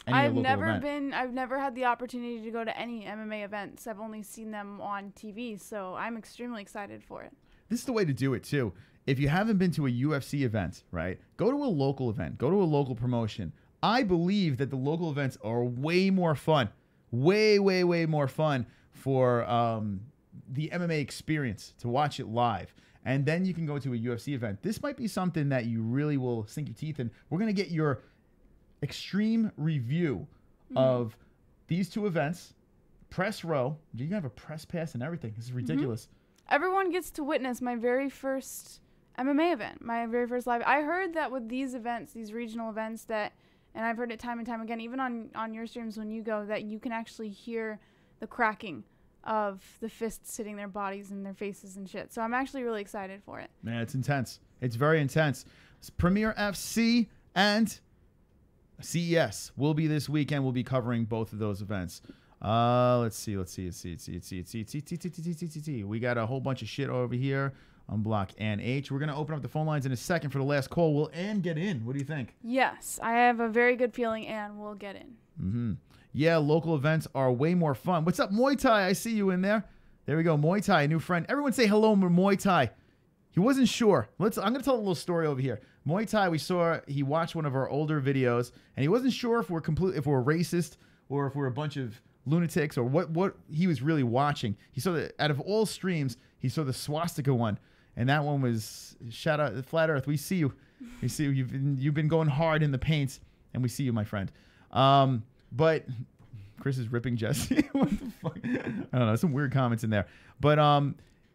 I've never had the opportunity to go to any MMA events. I've only seen them on TV, so I'm extremely excited for it. This is the way to do it, too. If you haven't been to a UFC event, right, go to a local event. Go to a local promotion. I believe that the local events are way more fun. Way, way, way more fun for the MMA experience, to watch it live. And then you can go to a UFC event. This might be something that you really will sink your teeth in. We're going to get your extreme review of these two events. Press row. You can have a press pass and everything. This is ridiculous. Everyone gets to witness my very first MMA event, my very first live. I heard that with these events, these regional events, that, and I've heard it time and time again, even on your streams when you go, that you can actually hear the cracking of the fists hitting their bodies and their faces and shit. So I'm actually really excited for it. Man, it's intense. It's very intense. Premier FC and CES will be this weekend. We'll be covering both of those events. Let's see. We got a whole bunch of shit over here. Unblock Ann H. We're going to open up the phone lines in a second for the last call. Will Ann get in? What do you think? Yes, I have a very good feeling Ann will get in. Yeah, local events are way more fun. What's up, Muay Thai? I see you in there. There we go. Muay Thai, a new friend. Everyone say hello, Muay Thai. He wasn't sure. I'm going to tell a little story over here. Muay Thai, he watched one of our older videos, and he wasn't sure if we're racist or if we're a bunch of lunatics or what he was really watching. He saw that out of all streams, he saw the swastika one, and that one was shout out Flat Earth. We see you. We see you. You've been going hard in the paint, and we see you, my friend. But Chris is ripping Jessie. What the fuck? I don't know. Some weird comments in there. But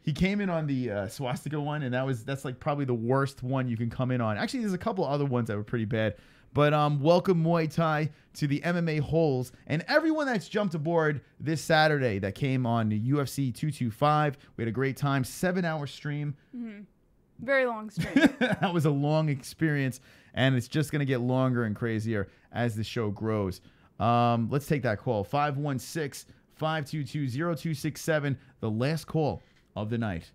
he came in on the swastika one, and that's like probably the worst one you can come in on. Actually, there's a couple other ones that were pretty bad. But welcome Muay Thai to the MMA Holes, and everyone that's jumped aboard this Saturday that came on the UFC 225. We had a great time. 7-hour stream. Very long stream. That was a long experience, and it's just going to get longer and crazier as the show grows. Let's take that call. 516-522-0267. The last call of the night.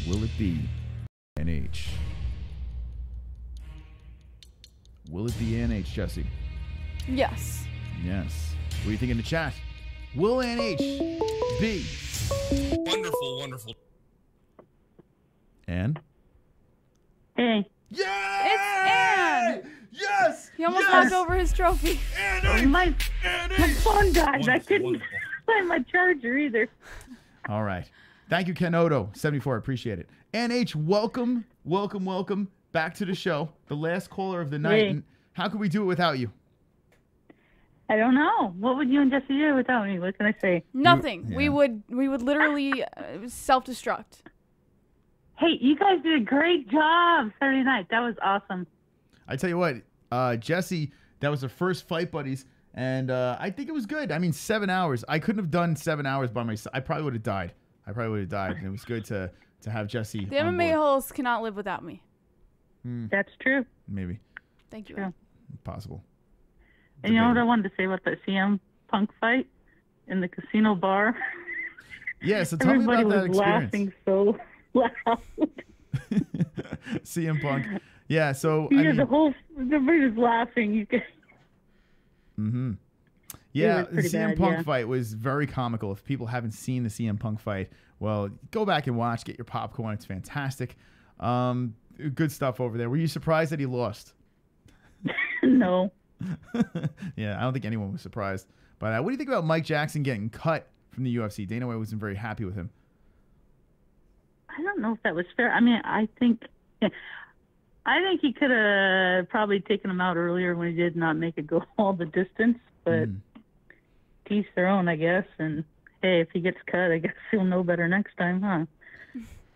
Will it be NH? Will it be NH, Jessie? Yes. Yes. What do you think in the chat? Will NH be? Wonderful, wonderful. And? Hey. Yeah! It's Ann! Yes! He almost knocked over his trophy. My phone died. I couldn't find my charger either. All right. Thank you, Kenoto. 74. Appreciate it. NH, welcome, welcome, welcome back to the show. The last caller of the night. Hey. And how could we do it without you? I don't know. What would you and Jessie do without me? What can I say? Nothing. We would literally self-destruct. Hey, you guys did a great job Saturday night. That was awesome. I tell you what, Jessie, that was her first Fight Buddies, and I think it was good. I mean, 7 hours. I couldn't have done 7 hours by myself. I probably would have died. And it was good to have Jessie. The MMA Holes cannot live without me. That's true. Maybe. Thank you. True. Possible. And you know what I wanted to say about that CM? Punk fight in the casino bar. Yeah, so tell me Everybody about that was experience. laughing so loud. CM Punk. Yeah, so Yeah, I mean, everybody was laughing. You could. mm-hmm. Yeah, was the pretty CM bad, Punk yeah. fight was very comical. If people haven't seen the CM Punk fight, well, go back and watch. Get your popcorn. It's fantastic. Good stuff over there. Were you surprised that he lost? No. Yeah, I don't think anyone was surprised by that. What do you think about Mike Jackson getting cut from the UFC? Dana White wasn't very happy with him. I don't know if that was fair. I mean, I think he could have probably taken him out earlier when he did not make it go all the distance. But to each their own, I guess. And hey, if he gets cut, I guess he'll know better next time, huh?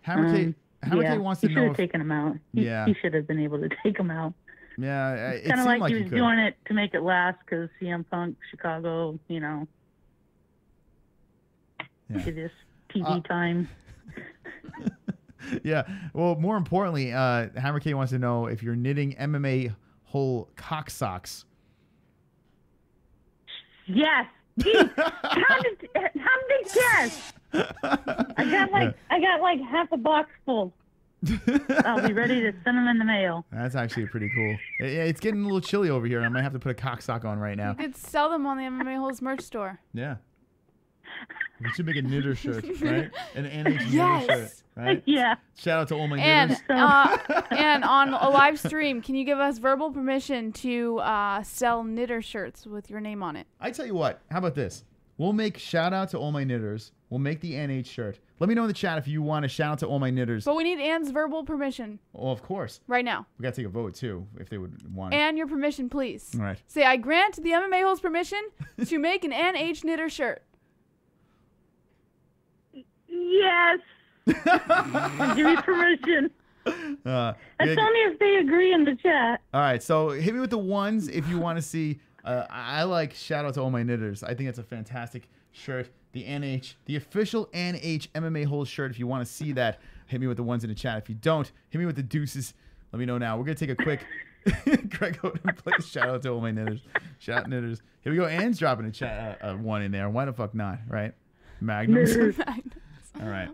Hammer K wants to he know should have if- taken him out. He should have been able to take him out. Yeah, it Kind of seemed like he he was could. doing it to make it last because CM Punk, Chicago, Yeah. it is TV time. Yeah. Well, more importantly, Hammer K wants to know if you're knitting MMA whole cock socks. Yes. Gee, how did they guess? I got like half a box full. I'll be ready to send them in the mail. That's actually pretty cool. Yeah, it's getting a little chilly over here. I might have to put a cock sock on right now. You could sell them on the MMA-Holes merch store. Yeah. We should make a knitter shirt, right? An NH Yes. knitter shirt, right? Yeah. Shout out to all my And knitters. and on a live stream, can you give us verbal permission to sell knitter shirts with your name on it? I tell you what, how about this? We'll make shout out to all my knitters. We'll make the NH shirt. Let me know in the chat if you want to shout out to all my knitters. But we need Anne's verbal permission Oh, of course. right now. We got to take a vote, too, if they would want it. And your permission, please. All right. Say, I grant the MMA-Holes permission to make an NH knitter shirt. Yes. Give me permission. Yeah. That's only if they agree in the chat. All right, so hit me with the ones if you want to see. I like shout out to all my knitters. I think it's a fantastic shirt. The NH, the official NH MMA Holes shirt. If you want to see that, hit me with the ones in the chat. If you don't, hit me with the deuces. Let me know now. We're gonna take a quick. Greg Oden plays shout out to all my knitters. Shout knitters. Here we go. Anne's dropping a chat one in there. Why the fuck not? Right? Magnums. All right.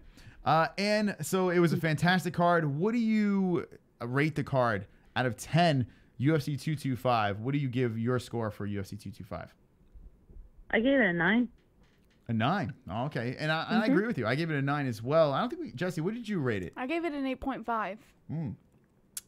And so it was a fantastic card. What do you rate the card out of 10 UFC 225? What do you give your score for UFC 225? I gave it a 9. A 9. Oh, okay. And I agree with you. I gave it a 9 as well. I don't think Jessie, what did you rate it? I gave it an 8.5. An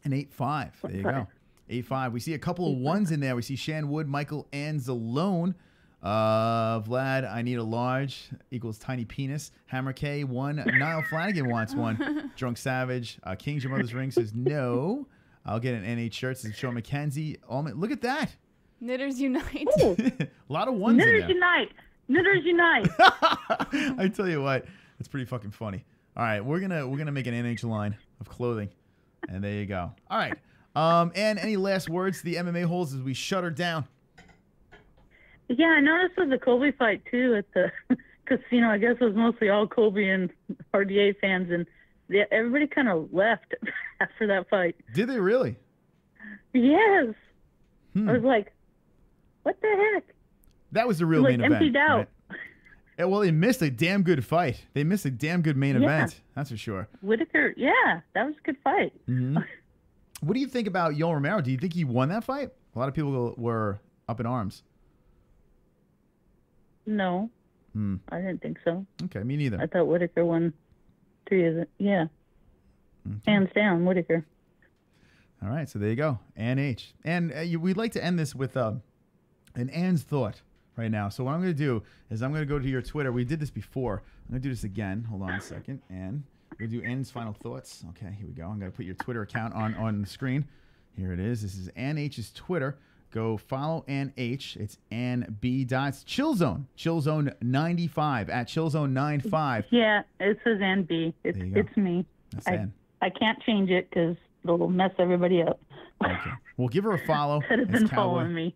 8.5. There you go. 8.5. We see a couple of ones in there. We see Shan Wood, Michael Anzalone. Vlad, I need a large equals tiny penis. Hammer K, 1. Niall Flanagan wants one. Drunk Savage. King's Your Mother's Ring says no. I'll get an NH shirt. Says Sean McKenzie. Look at that. Knitters Unite. A lot of ones in Knitters there. Unite. Knitters Unite. I tell you what, it's pretty fucking funny. All right, we're gonna make an NH line of clothing, and there you go. All right. And any last words to the MMA Holes as we shut her down? Yeah, I noticed with the Colby fight too at the casino. I guess it was mostly all Colby and RDA fans, and everybody kind of left after that fight. Did they really? Yes. I was like, what the heck? That was the real Like, main event. emptied out. Right? Yeah, well, they missed a damn good fight. They missed a damn good main Yeah. event. That's for sure. Whittaker, yeah, that was a good fight. hmm What do you think about Yoel Romero? Do you think he won that fight? A lot of people were up in arms. No, Hmm. I didn't think so. Okay, me neither. I thought Whittaker won 3 of it. Yeah. Hands down, Whittaker. All right, so there you go. Ann H. And we'd like to end this with an Ann's thought right now. So what I'm going to do is I'm going to go to your Twitter. We did this before. I'm going to do this again. Hold on a second. Ann. We're going to do Ann's final thoughts. Okay, here we go. I'm going to put your Twitter account on the screen. Here it is. This is Ann H's Twitter. Go follow Ann H. It's Ann B. It's Chillzone. Chillzone95 at Chillzone95. Yeah, it says NB. It's me. That's Ann. I can't change it because it'll mess everybody up. Okay. Well, give her a follow. Should have That's been Cowboy. following me.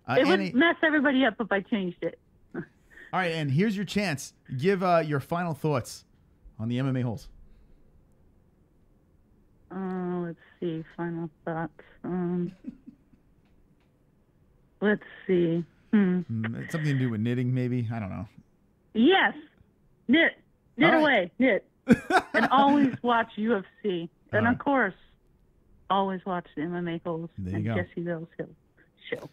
It Annie- would mess everybody up if I changed it. All right, and here's your chance. Give your final thoughts on the MMA Holes. Let's see. Final thoughts. Let's see. It's something to do with knitting, maybe. I don't know. Yes. Knit All right. away. Knit. And always watch UFC. And All of course, always watch the MMA-Holes There and you go. Jessie Bell's show.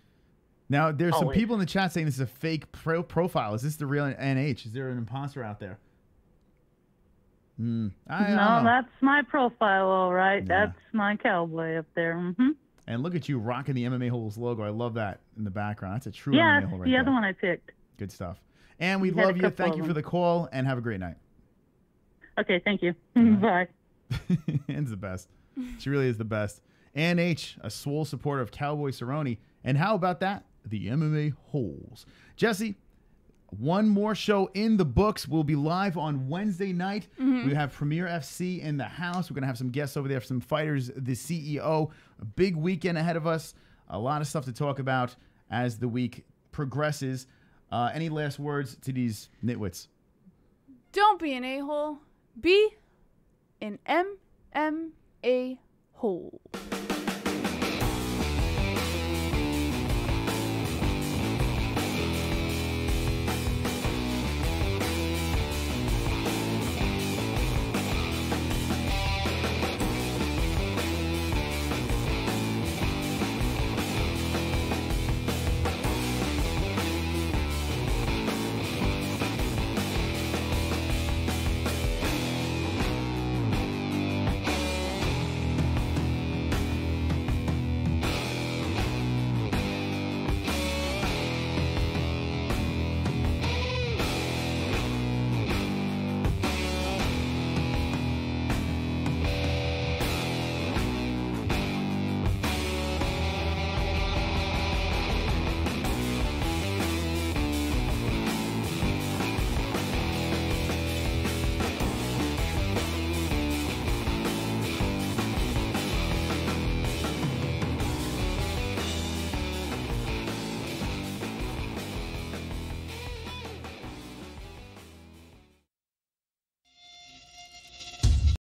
Now, there's some Always. people in the chat saying this is a fake profile. Is this the real NH? Is there an imposter out there? I don't No, know. that's my profile, all right. That's my cowboy up there. And look at you rocking the MMA-Holes logo. I love that in the background. That's a true Yeah, MMA-Hole right the there. other one I picked. Good stuff. And we You had a love you. couple Thank of you for them. the call, and have a great night. Okay, thank you. Bye. Ann's the best. She really is the best. Ann H., a swole supporter of Cowboy Cerrone. And how about that? The MMA-Holes. Jessie, one more show in the books. We'll be live on Wednesday night. Mhm. We have Premier FC in the house. We're going to have some guests over there, some fighters, the CEO. A big weekend ahead of us. A lot of stuff to talk about as the week progresses. Any last words to these nitwits? Don't be an a-hole. Be an MMA hole.